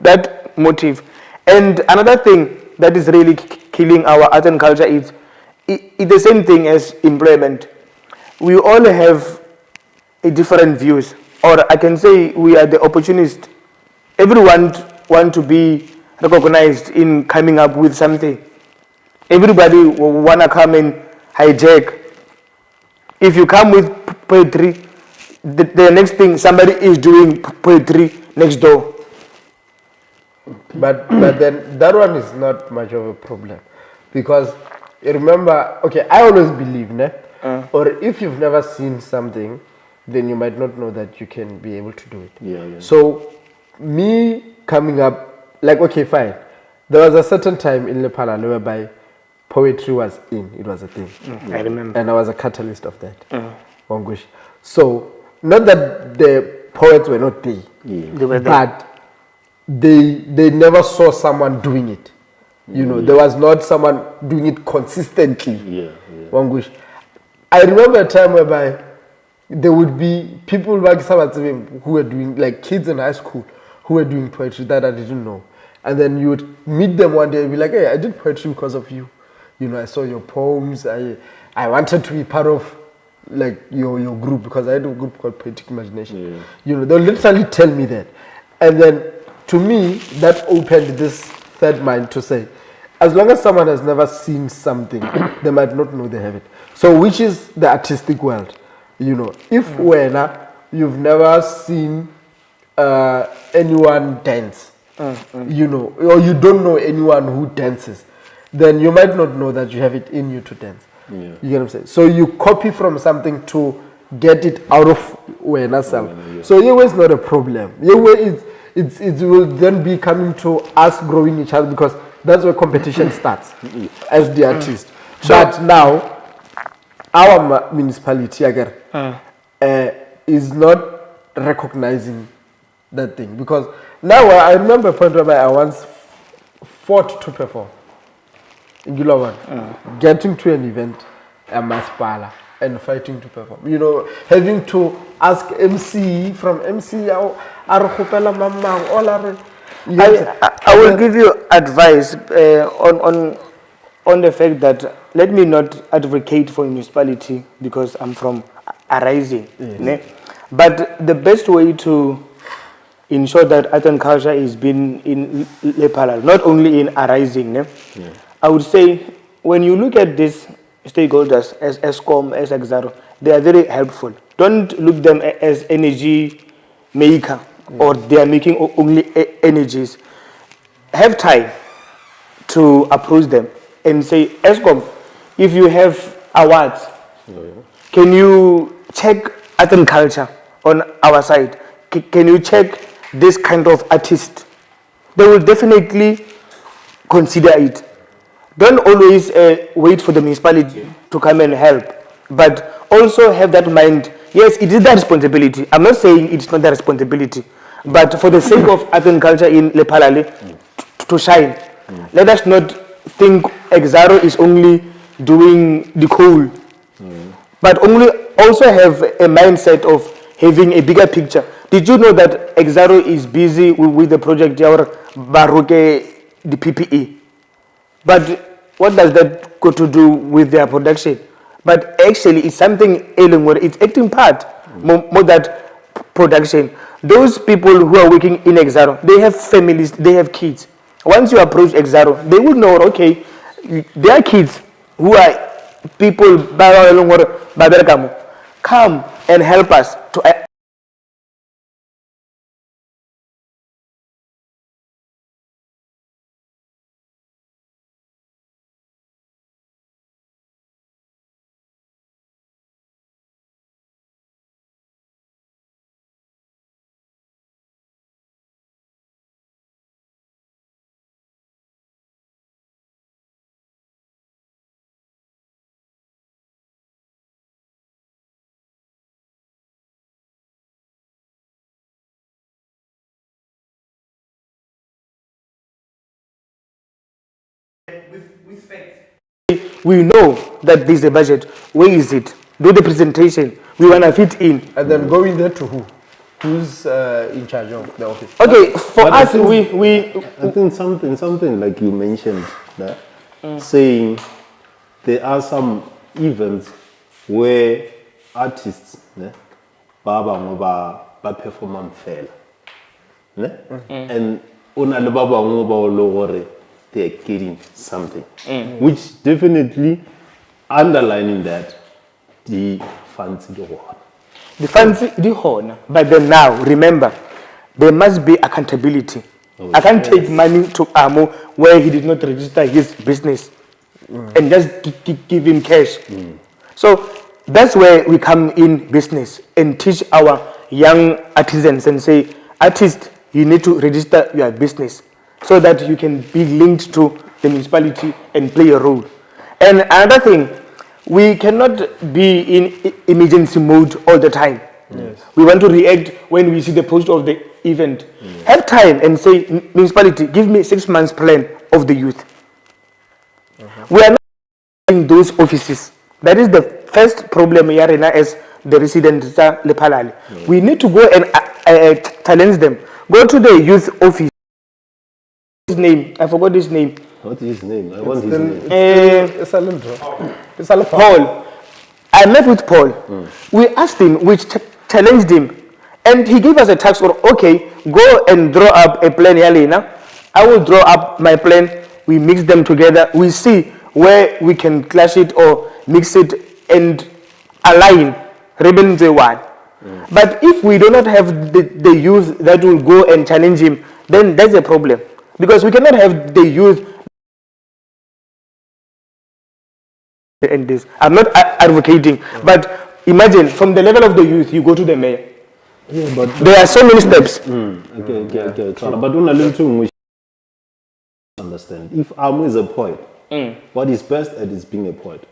that motive. And another thing that is really killing our art and culture is the same thing as employment. We all have different views, or I can say we are the opportunists. Everyone want to be recognized in coming up with something. Everybody want to come and hijack. If you come with poetry, the next thing, somebody is doing poetry next door. But then that one is not much of a problem, because remember, okay, I always believe, or if you've never seen something, then you might not know that you can be able to do it. Yeah. So me coming up, like, okay, fine. There was a certain time in Lepala whereby poetry was in, it was a thing. I remember. And I was a catalyst of that. So, not that the poets were not there, They were there. but they never saw someone doing it. There was not someone doing it consistently. Wangush. I remember a time whereby there would be people like who were doing, like kids in high school, who were doing poetry that I didn't know. And then you would meet them one day and be like, hey, I did poetry because of you. I saw your poems. I wanted to be part of like your group, because I had a group called Poetic Imagination. They'll literally tell me that. And then to me, that opened this third mind to say, as long as someone has never seen something, they might not know they have it. So which is the artistic world? You know, if you've never seen anyone dance, you know, or you don't know anyone who dances, then you might not know that you have it in you to dance. Yeah. You get what I'm saying? So you copy from something to get it out of self. Yeah. So yeah, it's not a problem. Yeah, it will then be coming to us growing each other, because that's where competition starts as the artist. But now, our municipality again is not recognizing that thing, because now I remember a point where I once fought to perform in Gilawan, getting to an event at Maspala and fighting to perform. You know, having to ask MC from MC, I will give you advice on the fact that let me not advocate for municipality because I'm from Arising. Yes. But the best way to ensure that art and culture is being in Lephalale, not only in Arising, I would say when you look at these stakeholders as ESCOM, as Exaro, they are very helpful. Don't look them as energy maker or they are making only energies. Have time to approach them and say, ESCOM, if you have awards, can you check art and culture on our side? Can you check this kind of artist? They will definitely consider it. Don't always wait for the municipality to come and help, but also have that mind. Yes, it is their responsibility. I'm not saying it's not their responsibility, but for the sake of art and culture in Lephalale to shine, let us not think Exaro is only doing the coal, but also have a mindset of having a bigger picture. Did you know that Exaro is busy with the project Baroque, the PPE? But what does that go to do with their production? But actually, it's something ailing where it's acting part more that production. Those people who are working in Exaro, they have families, they have kids. Once you approach Exaro, they would know, okay, their kids who are people, come and help us to. With facts. We know that there's a budget. Where is it? Do the presentation. We want to fit in. And then go in there to who? Who's in charge of the office? Okay, for us, I think something like you mentioned, saying there are some events where artists, ba perform fail, and they are getting something, which definitely underlining that the fancy the one. The fancy the horn, but then now remember, there must be accountability. I can't take money to Amo where he did not register his business and just give him cash. So that's where we come in business and teach our young artisans and say, artist, you need to register your business so that you can be linked to the municipality and play a role. And another thing, we cannot be in emergency mode all the time. Yes. We want to react when we see the post of the event. Have time and say, municipality, give me 6 months plan of the youth. We are not in those offices. That is the first problem here as the residents of Lephalale. We need to go and challenge them. Go to the youth office. His name, I forgot his name. What is his name? I want his name. Paul. I met with Paul. We asked him, we challenged him, and he gave us a task for, okay, go and draw up a plan, Yalina, I will draw up my plan. We mix them together. We see where we can clash it or mix it and align. Ribbon one. But if we do not have the youth that will go and challenge him, then that's a problem. Because we cannot have the youth and this. I'm not advocating, but imagine from the level of the youth, you go to the mayor. Yeah, but there are so many steps. Okay. But when I learn to understand, if Amo is a poet, what is best at is being a poet.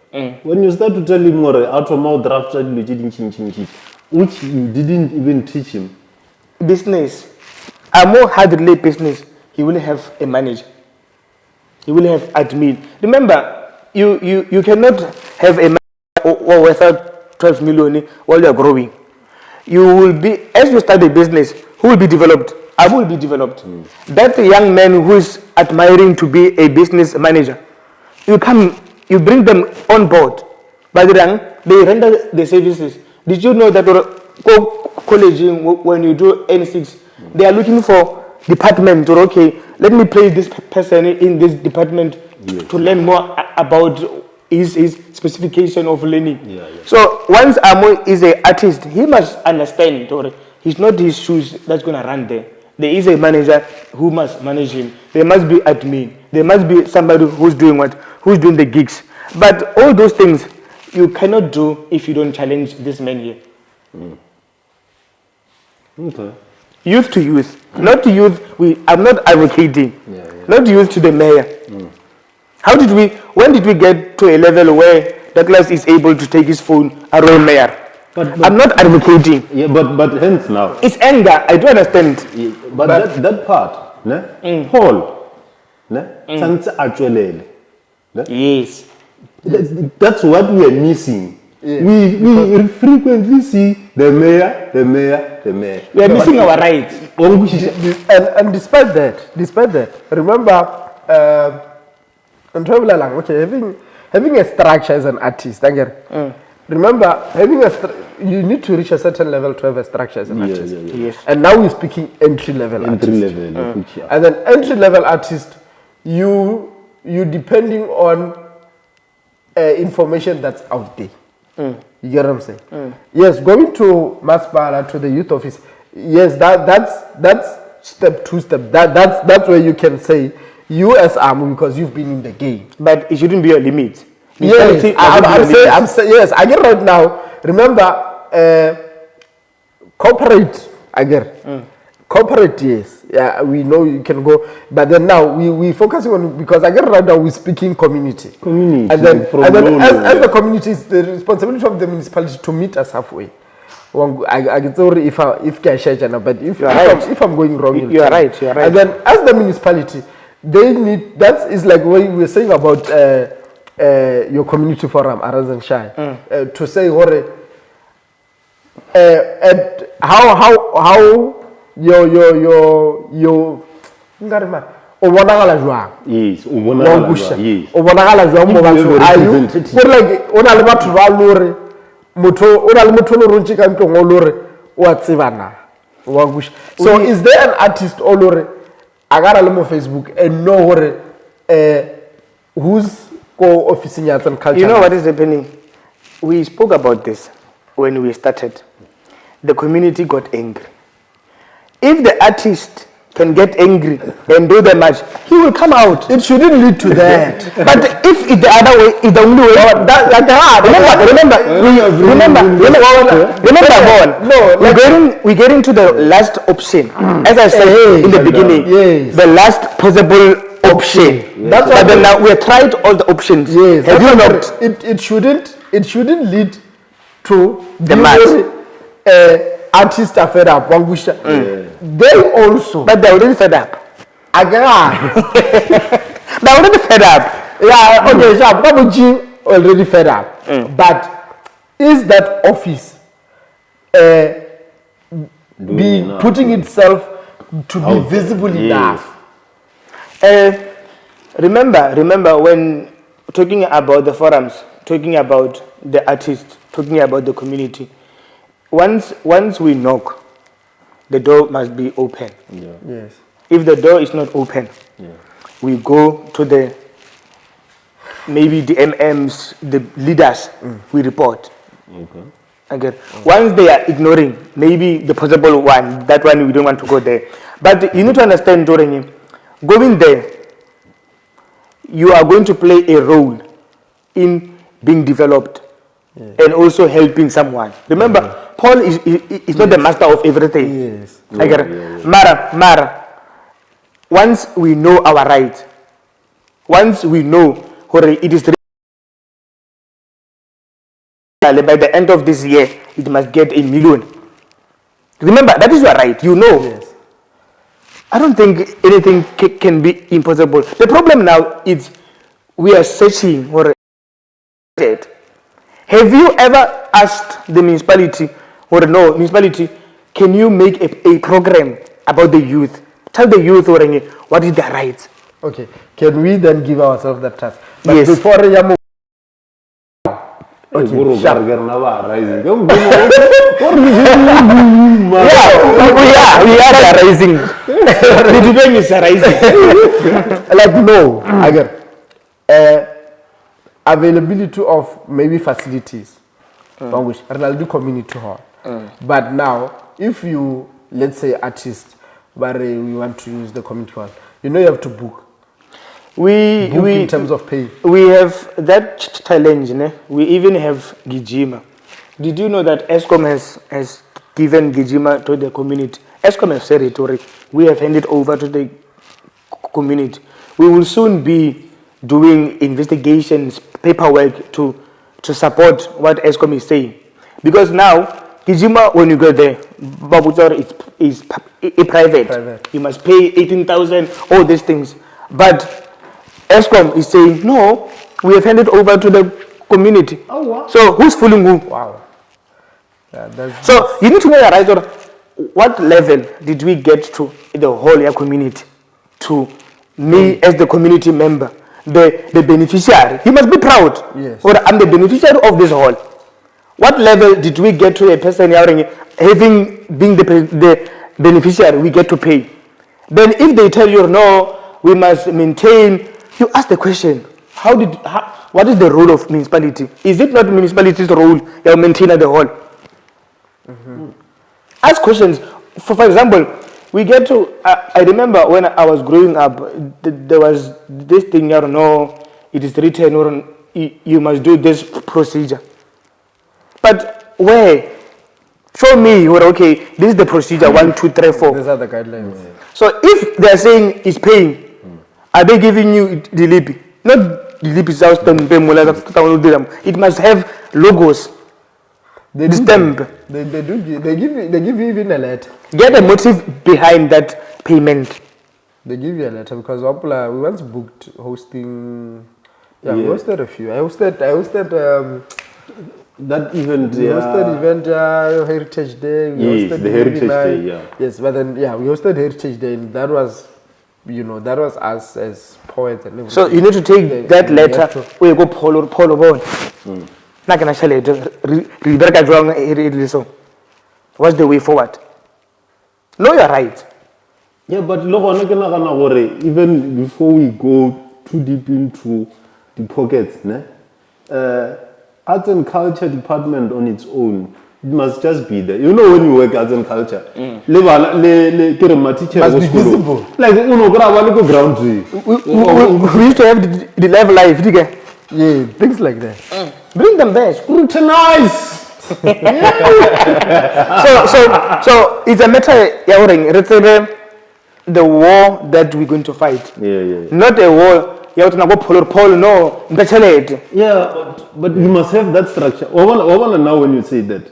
When you start to tell him more out of mouth draft, which you didn't even teach him. Business. Amo had relate business. He will have a manager. He will have admin. Remember, you cannot have a manager or without 12 million while you are growing. You will be, as you start a business, who will be developed? Amo will be developed. That young man who is admiring to be a business manager, you bring them on board. By the time they render the services. Did you know that college when you do N6, they are looking for department or okay, let me place this person in this department to learn more about his specification of learning. So once Amo is an artist, he must understand or it's not his shoes that's going to run there. There is a manager who must manage him. There must be admin. There must be somebody who's doing what? Who's doing the gigs. But all those things you cannot do if you don't challenge this man here. Okay. Youth to youth. Not to youth, I'm not advocating. Not youth to the mayor. When did we get to a level where Douglas is able to take his phone around mayor? But I'm not advocating. Yeah, but hence now. It's anger, I do understand. Yeah, but that part, Paul, actually. Yes. That's what we are missing. Yeah. We frequently see the mayor. We are missing our rights. And despite that, remember, having a structure as an artist, remember, you need to reach a certain level to have a structure as an artist. Yes. And now we're speaking entry-level artist. And then entry-level artist, you depending on information that's out there. You get what I'm saying? Yes, going to Masbala, to the youth office, yes, that's step 2 step. That's where you can say you as Amo because you've been in the game. But it shouldn't be a limit. Yes, I'm saying yes. I get right now. Remember, corporate. I get corporate. Yes, yeah. We know you can go, but then now we focusing on because I get right now we speaking community. And then as the community is the responsibility of the municipality to meet us halfway. I get sorry if I share, but if I'm going wrong, you are right. And then as the municipality, they need that is like what we were saying about. Your community forum, Arazan Shai, to say how your obonagala jwang. Yes, obonagala jwang mo batho ayo go like ona le batho ba lore motho ona le motho le rontse ka ntlo ngo lore o a tsebana wa gusha. So is there an artist o lore agara le mo Facebook and know who's officing arts and culture? You know what is happening? We spoke about this when we started. The community got angry. If the artist can get angry and do the match, he will come out. It shouldn't lead to that. But if it's the other way, it's the only way. Remember, we get into the last option. As I said in the beginning, the last possible option. That's why now we have tried all the options. Yes, have you not? It shouldn't lead to the match. Artists are fed up. They also, but they're already fed up. Again, they're already fed up. Yeah, okay, already fed up. But is that office putting itself to be visible enough? Remember when talking about the forums, talking about the artists, talking about the community. Once we knock, the door must be open. Yes. If the door is not open, we go to maybe the MMs, the leaders, we report. Okay. Again, once they are ignoring, maybe the possible one, that one we don't want to go there. But you need to understand, during going there, you are going to play a role in being developed and also helping someone. Remember, Paul is not the master of everything. Yes. Mara, once we know our rights, once we know it is by the end of this year, it must get 1 million. Remember, that is your right, you know. Yes. I don't think anything can be impossible. The problem now is we are searching for it. Have you ever asked the municipality, or no, municipality, can you make a program about the youth? Tell the youth what is their rights. Okay, can we then give ourselves that task? But yes. Before Yamu. Okay, we are rising. The doing is rising. Like no, again, availability of maybe facilities, language, Ronaldo community hall. But now, if you, let's say, artist, but we want to use the community hall, you know you have to book. We in terms of pay. We have that challenge. We even have Gijima. Did you know that ESCOM has given Gijima to the community? ESCOM has territory. We have handed over to the community. We will soon be doing investigations, paperwork to support what ESCOM is saying. Because now, Gijima, when you go there, Babuchar is private. You must pay 18,000, all these things. But ESCOM is saying, no, we have handed over to the community. Oh, wow. So who's fooling who? Wow. Yeah, so you need to know your right order. What level did we get to in the whole community? To me as the community member, the beneficiary. You must be proud. Yes. Or I'm the beneficiary of this hall. What level did we get to a person having being the beneficiary, we get to pay? Then if they tell you, no, we must maintain, you ask the question, what is the role of municipality? Is it not municipality's role to maintain the hall? Ask questions. For example, we get to, I remember when I was growing up, there was this thing, it is written, or you must do this procedure. But where? Show me, okay, this is the procedure, 1, 2, 3, 4. These are the guidelines. So if they're saying it's paying, are they giving you the LIPI? Not the LIPI, it must have logos. They the stamp. They give you even a letter. Get a motive behind that payment. They give you a letter because we once booked hosting. Yeah, we hosted a few. I hosted that event. We hosted event Heritage Day. We yes, hosted the Heritage Day. Yeah. Yes, but then we hosted Heritage Day, and that was, that was us as poets and everything. So you need to take that letter. We go Polo Bone. Not gonna share it. What's the way forward? Know your right. Yeah, but even before we go too deep into the pockets, arts and culture department on its own, it must just be there. You know, when you work arts and culture, must be visible. Like ground. We used to have the live life. Yeah, things like that. Bring them there. Scrutinize. So it's a matter the war that we're going to fight. Yeah. Not a war. No. Yeah, but you must have that structure. Now when you say that,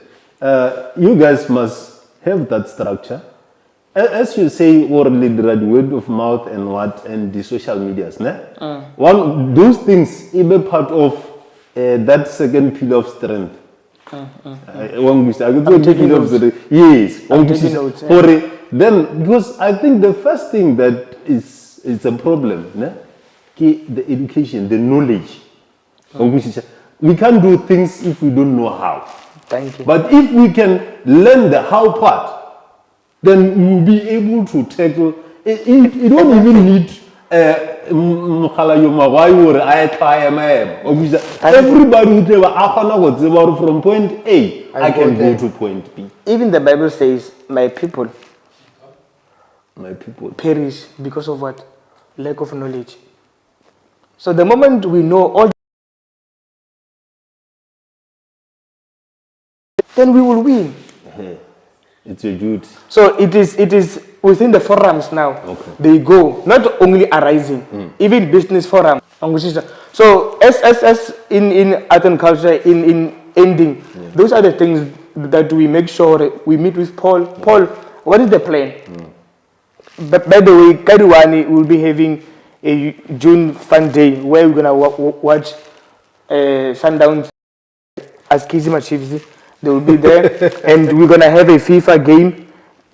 you guys must have that structure. As you say, or the word of mouth and the social medias. Those things is part of that second pillar of strength. Yes. Then, because I think the first thing that is a problem, the education, the knowledge. We can't do things if we don't know how. Thank you. But if we can learn the how part, then we will be able to tackle it won't even need Magoai or I try everybody who tell from point A, I can go to point B. Even the Bible says, my people perish because of what? Lack of knowledge. So the moment we know all, then we will win. It's your duty. So it is within the forums now. Okay. They go, not only arising, even business forum. So as in art and culture, in ending, those are the things that we make sure we meet with Paul. Paul, what is the plan? But by the way, Kadiwani will be having a June fun day where we're gonna watch Sundowns as Kizima Chiefs. They will be there, and we're gonna have a FIFA game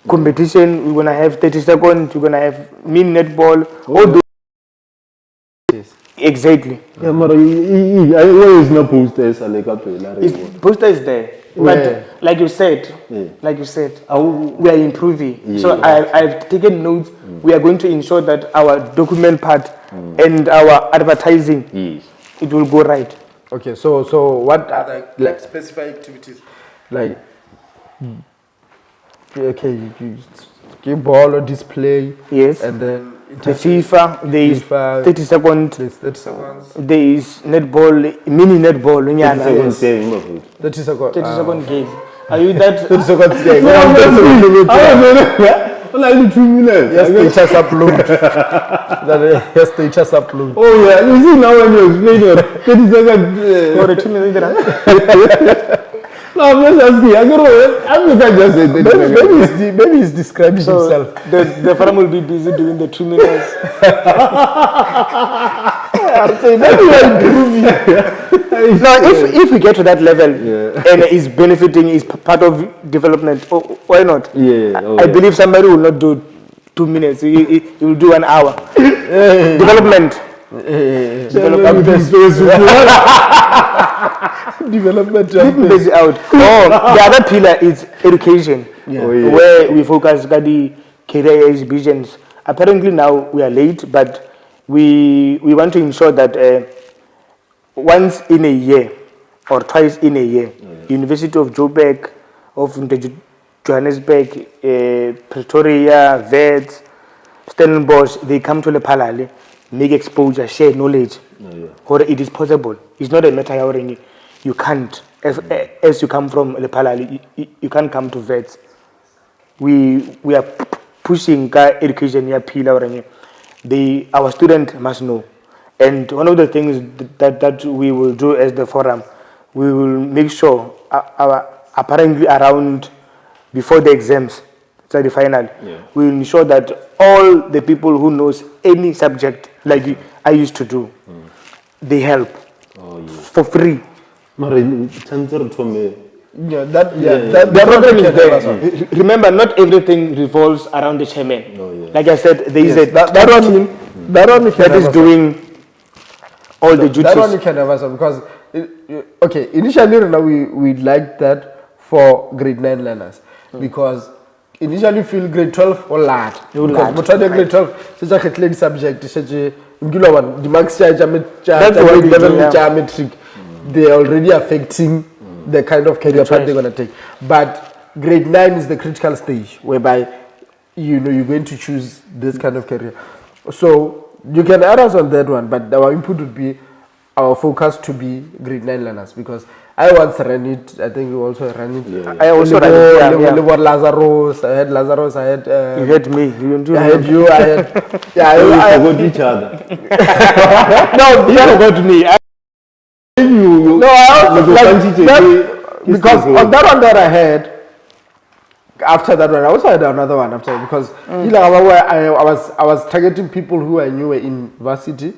competition. We're gonna have 30 seconds. We're gonna have mini netball. All those. Exactly. Yeah, but where is no posters? Poster is there, but like you said, we are improving. Yeah. So I've taken notes. We are going to ensure that our document part and our advertising, it will go right. Okay, so what are like specific activities? Like, okay, you ball or display. Yes. And then the FIFA, there is 30 seconds. There's 30 seconds. There is netball, mini netball. 30 seconds. 30 second game. Are you that? 30 seconds game. Only 2 minutes. Yes, they just upload. Yes, they just upload. Oh yeah, you see now when you explain your 30 seconds. Or 2 minutes. No, I'm just asking. I'm just saying. Maybe he's describing himself. The farm will be busy doing the 2 minutes. I'm saying maybe you're improving. Now, if we get to that level and is benefiting, is part of development, why not? I believe somebody will not do 2 minutes. He will do 1 hour. Development. Development. Busy out. The other pillar is education, where we focus on the career exhibitions. Apparently now we are late, but we want to ensure that once in a year or twice in a year, University of Joburg, of Johannesburg, Pretoria, Wits, Stellenbosch, they come to Lephalale, make exposure, share knowledge. Or it is possible. It's not a matter of you can't. As you come from Lephalale, you can't come to Wits. We are pushing education here, our student must know. And one of the things that we will do as the forum, we will make sure apparently around before the exams, so the final, we will ensure that all the people who knows any subject like I used to do, they help for free. The problem is there. Remember, not everything revolves around the chairman. Like I said, there is that one is doing all the duties. That one you can have answer because, okay, initially we like that for grade 9 learners because initially you feel grade 12 or large. Because grade 12, such a clear subject, the marks geometric, they are already affecting the kind of career path they're going to take. But grade 9 is the critical stage whereby you're going to choose this kind of career. So you can add us on that one, but our input would be our focus to be grade 9 learners because I once ran it. I think you also ran it. I also ran it. Lazarus. I had Lazarus. I had. You had me. I had you. I had. Yeah, we forgot each other. No, you forgot me. No, I also because on that one that I had. After that one, I also had another one after because I was targeting people who I knew were in varsity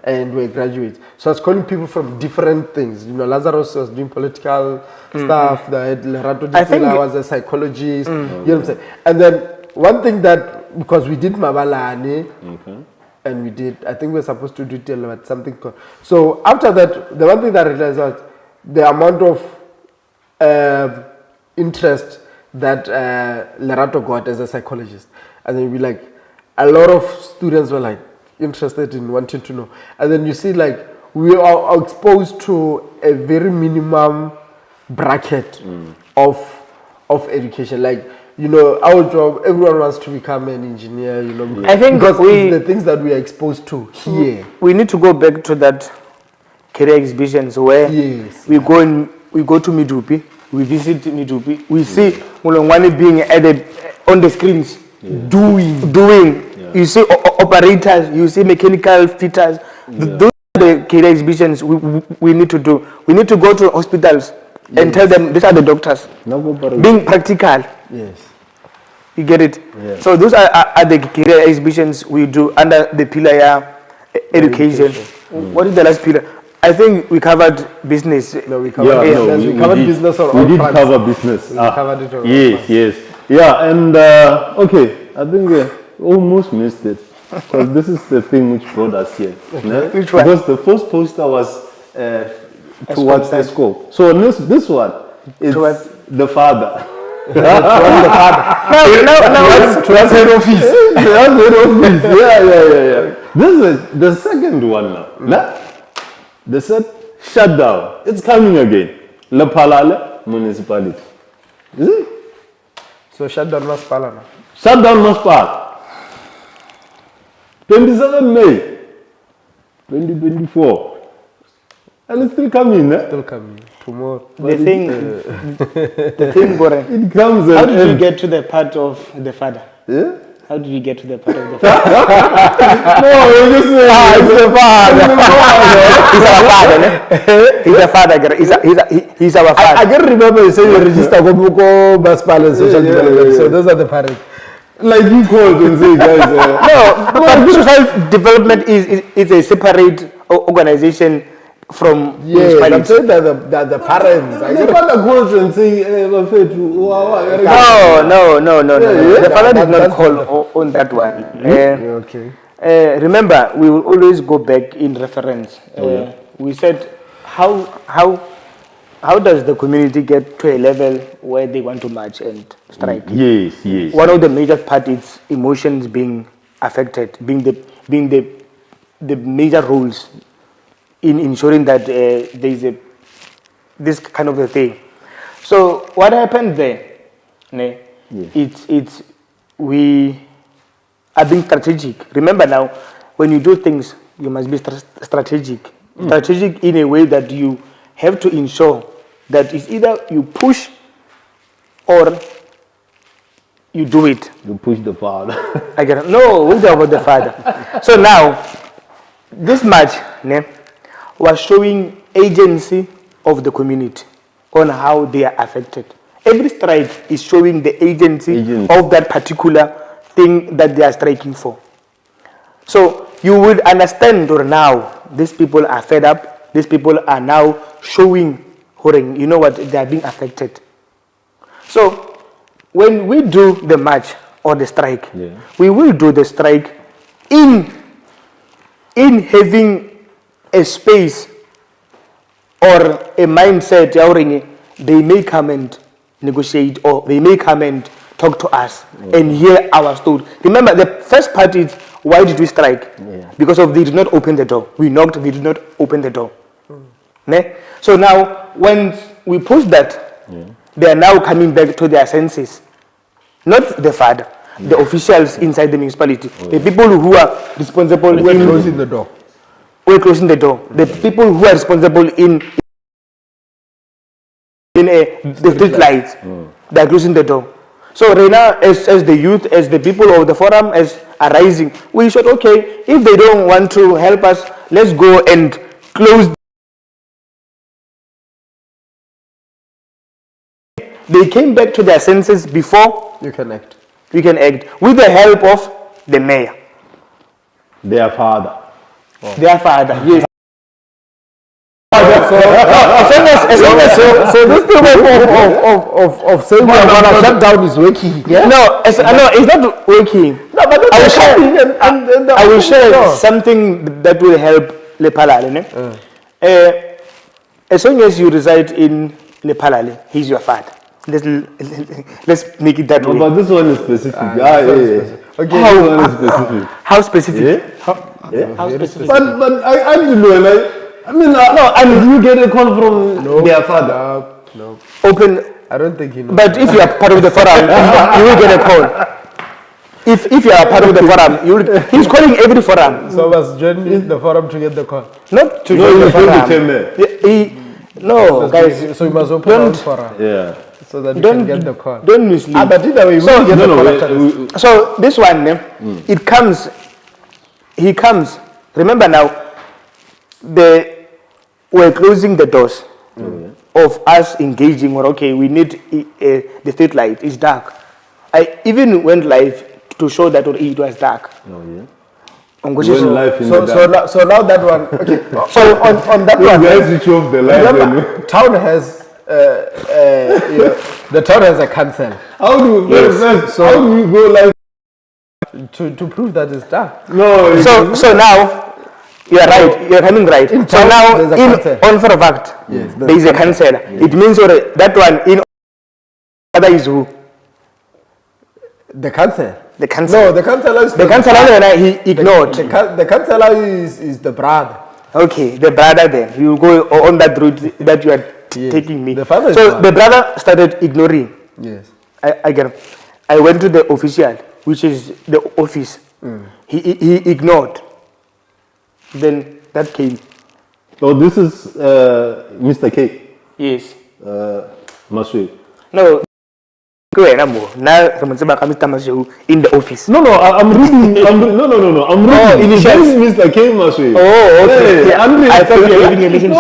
and were graduates. So I was calling people from different things. Lazarus was doing political stuff. I was a psychologist. You know what I'm saying? And then one thing that because we did Mabalani and we did, I think we were supposed to do something. So after that, the one thing that I realized was the amount of interest that Lerato got as a psychologist. And then we a lot of students were like interested in wanting to know. And then you see like we are exposed to a very minimum bracket of education. Like, you know, our job, everyone wants to become an engineer, you know. I think because it's the things that we are exposed to here. We need to go back to that career exhibitions where we go to Midupi, we visit Midupi, we see Mulongwane being on the screens, doing. You see operators, you see mechanical fitters. Those are the career exhibitions we need to do. We need to go to hospitals and tell them these are the doctors. Being practical. Yes. You get it? Yes. So those are the career exhibitions we do under the pillar education. What is the last pillar? I think we covered business. No, we covered business. We covered business on all We did fronts. cover business. We covered it on all yes, fronts. yes. Yeah, and okay, I think we almost missed it. Because this is the thing which brought us here. Which one? Because the first poster was towards the school. So this one is towards the father. Towards the father. Towards head office. Towards head office. Yeah. This is the second one now. They said shutdown. It's coming again. Lephalale municipality. Is it? So shutdown must pala now. Shutdown must pass. 27 May 2024. And it's still coming, Still coming. Tomorrow. The thing, Goran, it comes. how did you get to the part of the father? Yeah? How did you get to the part of the father? No, you just say It's the father. He's our father. He's our father. I can remember you saying you register Gobuko, Baspal, and social development. So those are the parents. like you called and say, guys. No, but social development is a separate organization from municipality. I'm saying that the parents. The father calls and say, No. The father did not call on that one. Okay. Remember, we will always go back in reference. We said, how does the community get to a level where they want to march and strike? Yes. One of the major part is emotions being affected, being the major roles in ensuring that there is this kind of a thing. So what happened there? It's we are being strategic. Remember now, when you do things, you must be strategic. Strategic in a way that you have to ensure that it's either you push or you do it. You push the father. I get it. No, we'll talk about the father. So now, this match was showing agency of the community on how they are affected. Every strike is showing the agency of that particular thing that they are striking for. So you would understand or now, these people are fed up. These people are now showing, you know what, they are being affected. So when we do the march or the strike, we will do the strike in having a space or a mindset, they may come and negotiate or they may come and talk to us and hear our story. Remember, the first part is, why did we strike? Because they did not open the door. We knocked, they did not open the door. So now, when we push that, they are now coming back to their senses. Not the father, the officials inside the municipality, the people who are responsible We're closing the door. We're closing the door. The people who are responsible in the street lights, they are closing the door. So right now, as the youth, as the people of the forum, as are rising, we should, okay, if they don't want to help us, let's go and close. They came back to their senses before you can act. We can act with the help of the mayor. Their father. Their father, yes. So this thing of saying we're gonna shut down is working. Yeah? No, it's not working. No, but I will share something that will help Lephalale. As long as you reside in Lephalale, he's your father. Let's make it that way. But this one is specific. Okay. How specific? Yeah? How specific? But I don't know, like, I mean, no, and you get a call from their father. No. Open. I don't think he knows. But if you are part of the forum, you will get a call. If you are part of the forum, he's calling every forum. So I was joining the forum to get the call. Not to join the forum. No, guys. So you must open your own forum. Yeah. So that you can get the call. Don't mislead. But either way, So, get the call after this. So this one, it comes. He comes. Remember now, we're closing the doors of us engaging. Or okay, we need the street light. It's dark. I even went live to show that it was dark. Oh yeah. So now that one. Okay. So on that one, guys switch off the light. Remember, town has the town has a council. How do you go like to prove that it's dark? No. So now you are right. You are coming right. In So town, now there's a in council. on for a fact, Yes, there is a council. Yes. It means that one in other is who? The council. The council. No, the councillor is The councillor he ignored. The councillor is the brother. Okay, the brother then. You go on that route that you are taking me. The father is so brother. the brother started ignoring. Yes. I get it. I went to the official, which is the office. He ignored. Then that came. So this is Mr. K. Yes. Masui. No. Now Mr. Maseu in the office. No, I'm reading. I'm reading. Mr. K. Masui. Oh, okay. Yeah, I thought you were having a relationship. No.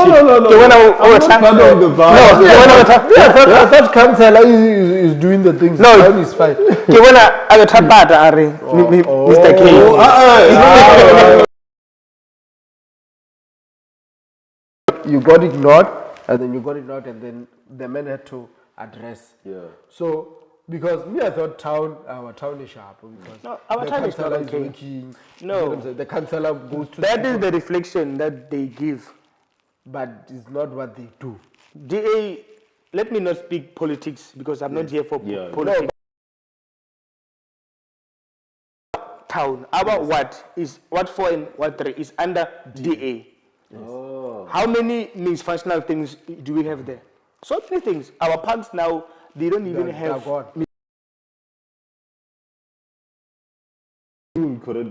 I thought councillor is doing the things. No, it's fine. Mr. K. You got ignored, and then you got ignored, and then the man had to address. Yeah. So, because me, I thought our town is sharp. Because No, our the town is not councillor okay. working. No. You know what I'm saying? The councillor goes to That is the reflection that they give. but it's not what they do. DA, let me not speak politics because I'm not here for politics. Town, our what 4 and what 3 is under DA. Yes. Oh. How many means functional things do we have there? So many things. Our parks now, they don't even have. Correct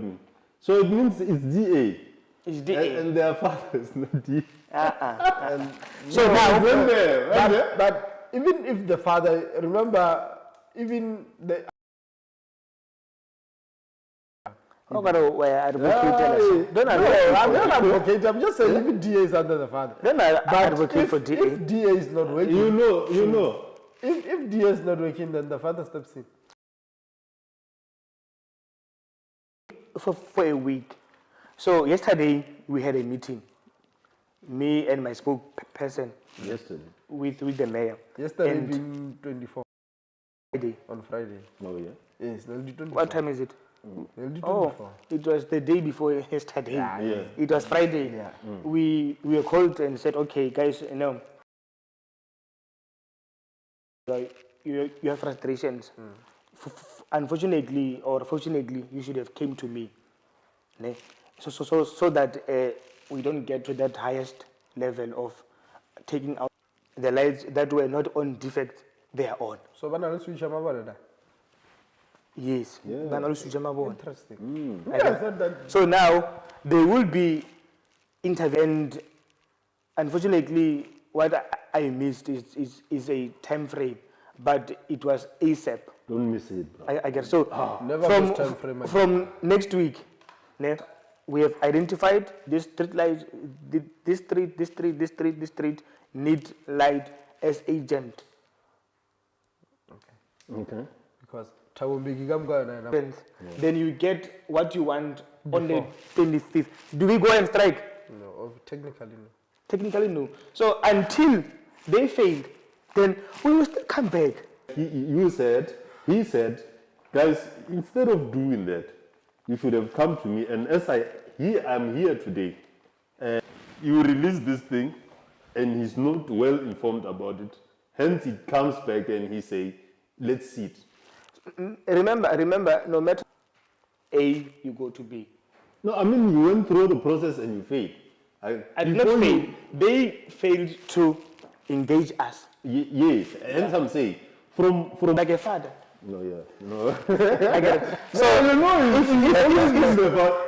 me. So it means it's DA. It's DA. And their father is not DA. So now, but even if the father, remember, even the. I'm not advocating. I'm just saying even DA is under the father. Then I advocate for DA. If DA is not working, you know. If DA is not working, then the father steps in. For a week. So yesterday we had a meeting. Me and my spokesperson. Yesterday. With the mayor. Yesterday being 24. Friday. On Friday. Oh yeah. Yes, 24. What time is it? Oh, it was the day before yesterday. Yeah. It was Friday. Yeah. We were called and said, okay, guys, you have frustrations. Unfortunately or fortunately, you should have came to me. So that we don't get to that highest level of taking out the lights that were not on defect, they are on. So when I switch my yes. Interesting. So now they will be intervened. Unfortunately, what I missed is a time frame, but it was ASAP. Don't miss it, bro. I get so never time frame. From next week, we have identified this street light, this street need light as agent. Okay. Because then you get what you want on the 25th. Do we go and strike? No, technically no. Technically no. So until they fail, then we will still come back. He said, guys, instead of doing that, you should have come to me. And as I'm here today, you release this thing, and he's not well informed about it. Hence, he comes back and he say, let's see it. Remember, no matter A, you go to B. No, I mean, you went through the process and you failed. I did not fail. They failed to engage us. Yes, and some say, from like a father. No, yeah, no. I get it. So,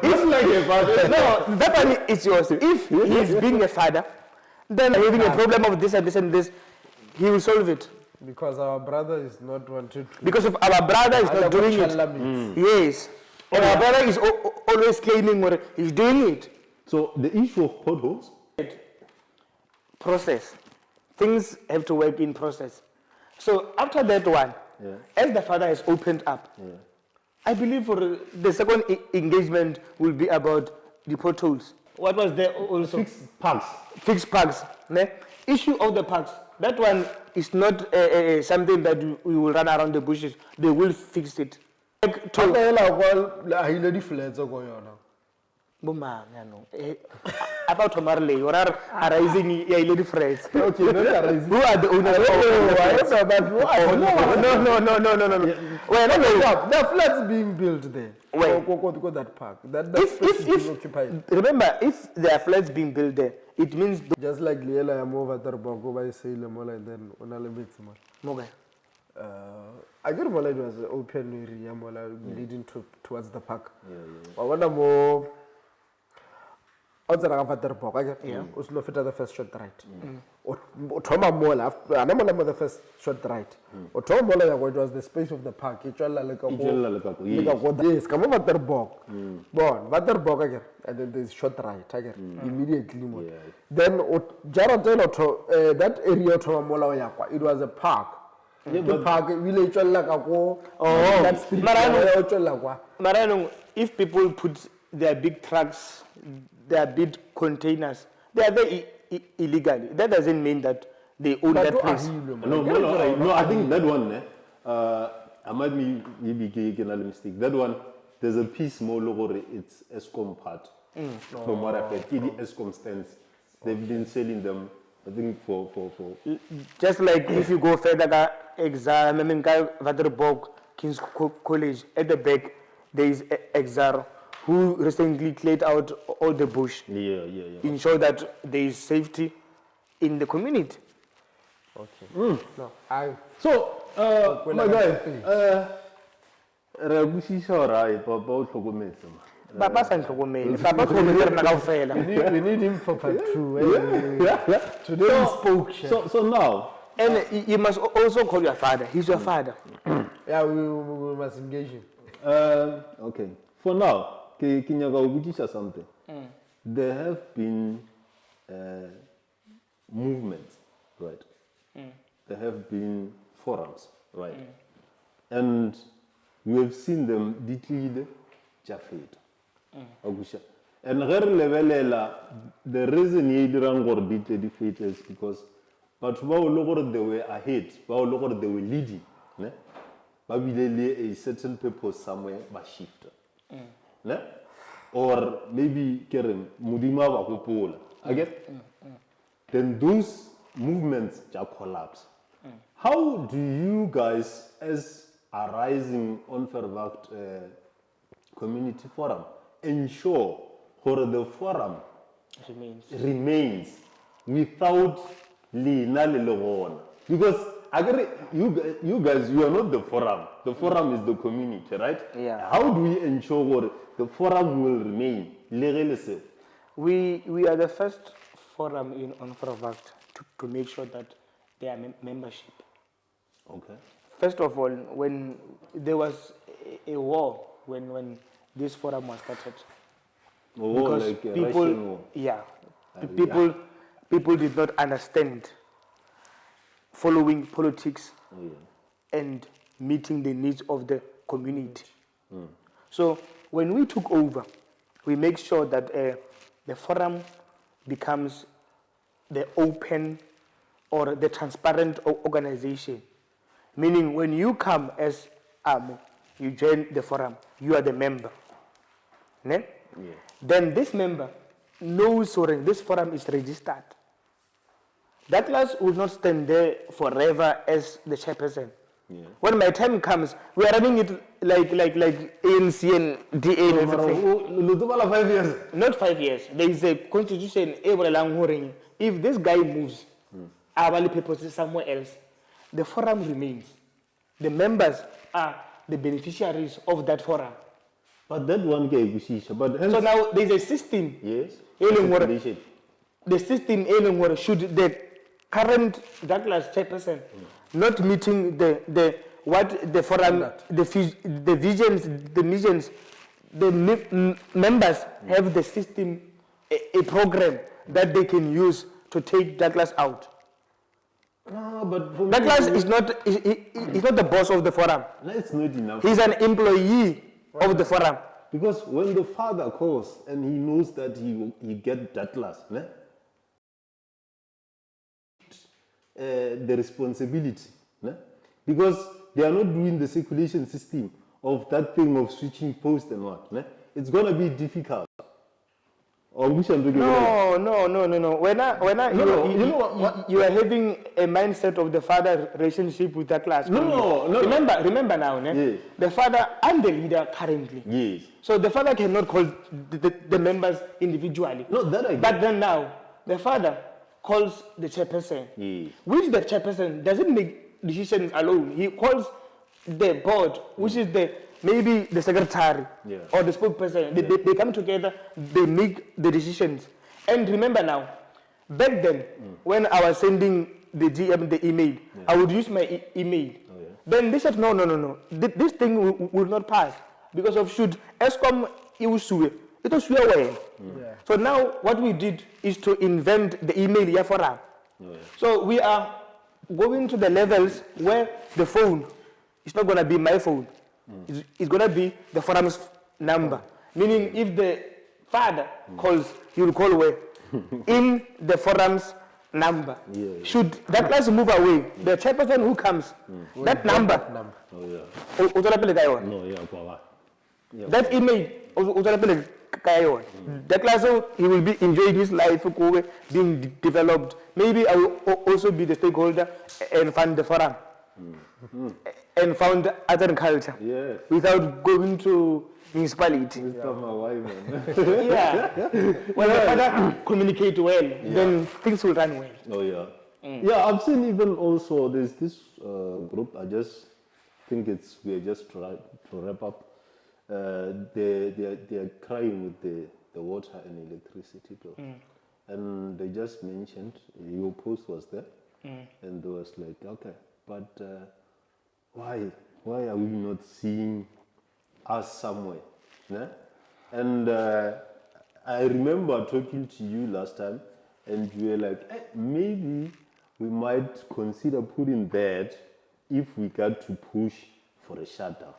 if like a father. No, that one is yours. If he's being a father, then having a problem of this and this and this, he will solve it. Because our brother is not wanted to. Because of our brother is not doing it. Yes. And our brother is always claiming what he's doing it. So the issue of potholes? Process. Things have to work in process. So after that one, as the father has opened up, I believe for the second engagement will be about the potholes. What was there also? Fixed parks. Fixed parks. Ne? Issue of the parks. That one is not something that we will run around the bushes. They will fix it. About Marley, you are arising a lady friends. Okay, not arising. Who are the owners? No. Well, the flats being built there. Go that park. If occupied. Remember, if there are flats being built there, it means just like Liela Amova Tarbo by Salem and then on a little bit more. I get it was open area leading towards the park. I wonder more. Outside of the park, was no fit the first shot right. Toma Mola, the first shot right. Or Tom Mola was the space of the park. It's all like a yes, come over the bog. Born, but the bog again, and then there's shot right again immediately. Then Jared that area Tom Mola, it was a park. The park village like a Marano, if people put their big trucks, their big containers, they are there illegally. That doesn't mean that they own that place. No, I think that one, I might be making a mistake. That one, there's a piece more logo, it's ESCOM part. From what I've heard, ESCOM stands. They've been selling them, I think, for. Just like if you go further, exam, I mean, Vaterbog, King's College, at the back, there is Exar, who recently cleared out all the bush. Ensure that there is safety in the community. Okay. No. So, my guy, we need him for part 2. Today we spoke. So now, and you must also call your father. He's your father. Yeah, we must engage him. Okay. For now, something. There have been movements, right? There have been forums, right? And we have seen them declared Jafet. And the reason you didn't declare defeat is because but they were ahead, they were leading. A certain purpose somewhere by shift. Or maybe Karen Mudima Wakupola. Again, then those movements just collapse. How do you guys, as a rising on Verwacht community forum, ensure that the forum remains without Lina Lelogona? Because you guys, you are not the forum. The forum is the community, right? Yeah. How do we ensure the forum will remain? We are the first forum on Verwacht to make sure that there are membership. Okay. First of all, when there was a war, when this forum was started, because like people, Russian war. People did not understand following politics and meeting the needs of the community. So when we took over, we make sure that the forum becomes the open or the transparent organization. Meaning when you come as you join the forum, you are the member. Ne? Yeah. Then this member knows this forum is registered. That class will not stand there forever as the chairperson. When my time comes, we are running it like ANC and DA and everything. 5 years. Not 5 years. There is a constitution. If this guy moves, our purposes somewhere else, the forum remains. The members are the beneficiaries of that forum. But that one guy, but so now there is a system. Yes. The system should the current Douglas chairperson not meeting the forum, the visions, the missions, the members have the system, a program that they can use to take Douglas out. But Douglas is not he's not the boss of the forum. That's not enough. He's an employee of the forum. Because when the father calls and he knows that he get Douglas, the responsibility, because they are not doing the circulation system of that thing of switching post and what. It's gonna be difficult. No. You are having a mindset of the father relationship with Douglas. No. Remember now, yes. The father and the leader currently. Yes. So the father cannot call the members individually. No, that I get. But then now, the father calls the chairperson, which the chairperson doesn't make decisions alone. He calls the board, which is maybe the secretary or the spokesperson. They come together, they make the decisions. And remember now, back then, when I was sending the GM the email, I would use my email. Then they said, no. This thing will not pass. Because of should ESCOM it was away. So now what we did is to invent the email Yafora. So we are going to the levels where the phone is not going to be my phone. It's going to be the forum's number. Meaning if the father calls, he will call where? In the forum's number. Should that class move away, the chairperson who comes, that number. That email, that class, he will be enjoying his life, being developed. Maybe I will also be the stakeholder and fund the forum. And found art and culture without going to municipality. Magoai, When the father communicate well, then things will run well. Yeah, I've seen even also there's this group. I just think we're just trying to wrap up. They are crying with the water and electricity bill, and they just mentioned your post was there, and they was like, okay, but. Why are we not seeing us somewhere? And I remember talking to you last time, and you were like, maybe we might consider putting that if we got to push for a shutdown.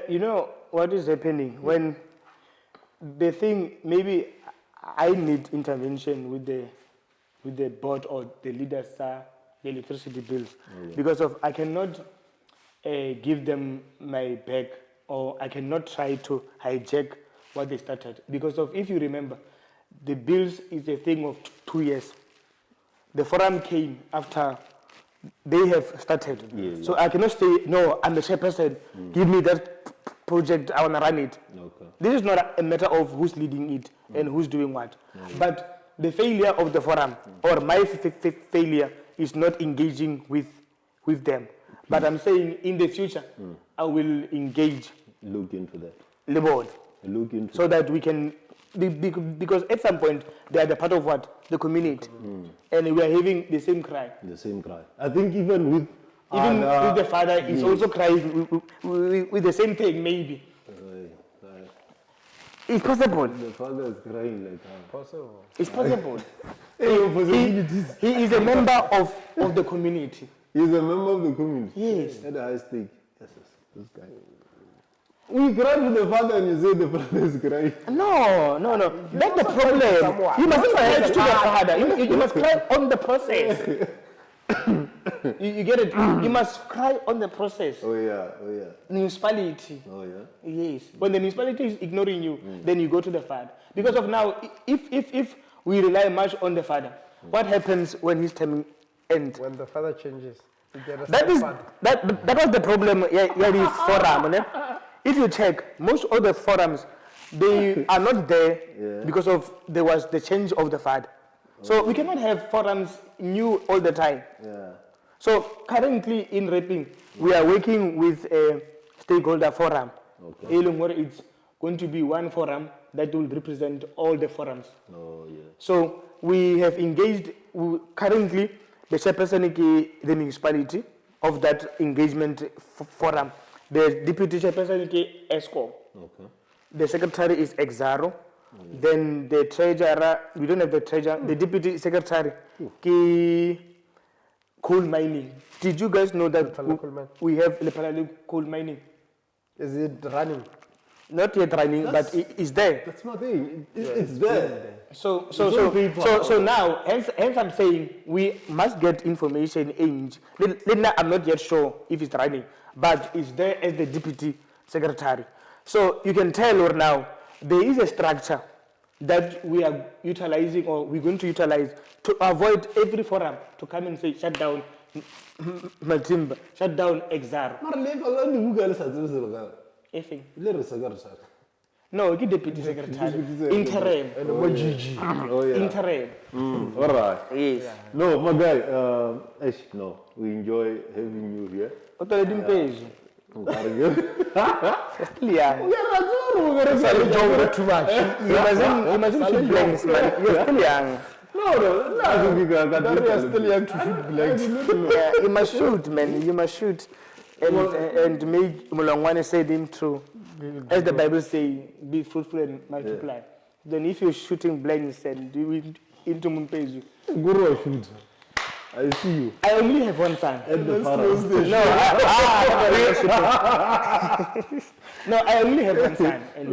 You know what is happening when the thing, maybe I need intervention with the board or the leaders, the electricity bills, because of I cannot give them my back, or I cannot try to hijack what they started. Because of, if you remember, the bills is a thing of 2 years. The forum came after they have started. So I cannot say, no, I'm the chairperson, give me that project, I want to run it. This is not a matter of who's leading it and who's doing what. But the failure of the forum, or my failure, is not engaging with them. But I'm saying in the future, I will engage. Look into that. The board. Look into so that we can, because at some point, they are the part of what? The community. And we are having the same cry. The same cry. I think even with the father is also crying with the same thing, maybe. It's possible. The father is crying like possible. It's possible. He is a member of the community. He's a member of the community. Yes. At the high stake. Yes, this guy. We cry with the father and you say the father is crying. No. That's the problem. You must cry to the father. You must cry on the process. You get it? You must cry on the process. Oh yeah. Municipality. Oh yeah. Yes. When the municipality is ignoring you, then you go to the father. Because of now, if we rely much on the father, what happens when his term ends? When the father changes. That was the problem. This forum. If you check, most of the forums, they are not there because of there was the change of the FAD. So we cannot have forums new all the time. So currently in rapping, we are working with a stakeholder forum. It's going to be one forum that will represent all the forums. So we have engaged currently the chairperson of the municipality of that engagement forum. The deputy chairperson is ESCOM. The secretary is Exaro. Then the treasurer, we don't have the treasurer. The deputy secretary is coal mining. Did you guys know that we have Lepalale coal mining? Is it running? Not yet running, but it is there. That's not there. It's there. So now, hence I'm saying we must get information in. I'm not yet sure if it's running, but it's there as the deputy secretary. So you can tell or now there is a structure that we are utilizing or we're going to utilize to avoid every forum to come and say shut down Matimba, shut down Exaro. No, get deputy secretary. Interim. Interim. All right. Yes. No, Magoai, no, we enjoy having you here. What are you doing? Still young. Too much. You mustn't shoot blanks, man. You're still young. No, you're still young to shoot blanks. Yeah, you must shoot, man. You must shoot. And make Mulongwane say them true. As the Bible says, be fruitful and multiply. Then if you're shooting blanks and do it into Mumpezu. Guru, shoot. I see you. I only have one son. No, I only have one son. And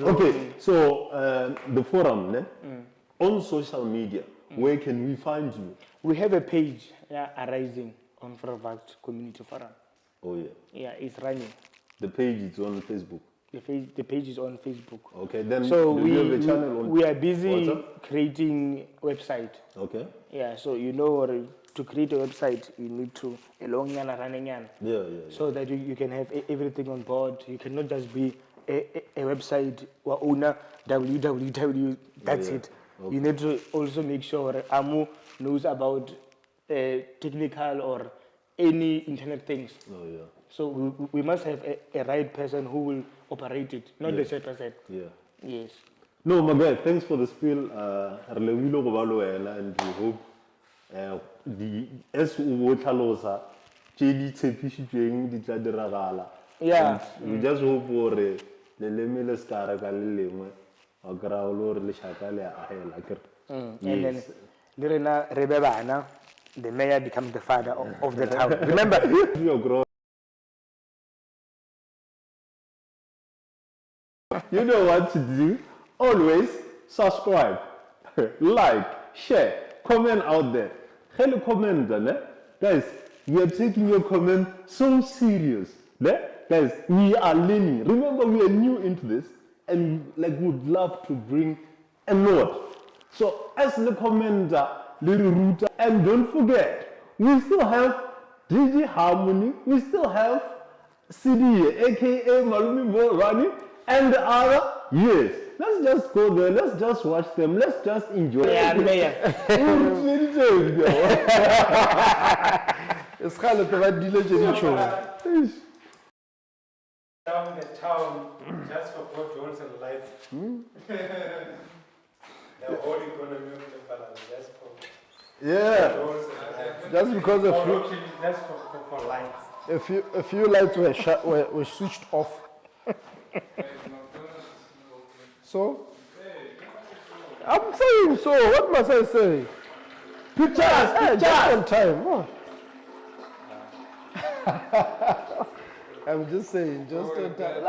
Okay, so the forum, on social media, where can we find you? We have a page arising on Farvact Community Forum. Yeah, it's running. The page is on Facebook. The page is on Facebook. Okay, then so we have a channel on we are busy WhatsApp? creating website. Okay. Yeah, so to create a website, you need to a long running so that you can have everything on board. You cannot just be a website or owner www. That's it. Okay. You need to also make sure Amu knows about technical or any internet things. So we must have a right person who will operate it, not the same person. Yes. No, Magoai, thanks for the spiel. And we hope as we we just hope for and then the mayor becomes the father of the town. Remember? You know what to do. Always subscribe, like, share, comment out there. Hello, comment, guys. We are taking your comment so serious. Guys, we are learning. Remember, we are new into this, and would love to bring a lot. So, as the commenter, little router, and don't forget, we still have DJ Harmony, we still have CD, aka Malumi Mo running, and the other, yes. Let's just go there, let's just watch them, let's just enjoy it. It's kind of a diligent show. Down the town just for potholes and lights. The whole economy of the palace just for potholes and lights. Just because of just for lights. A few lights were switched off. So I'm saying so. What must I say? Pictures. Just on time. Oh. I'm just saying, just on time.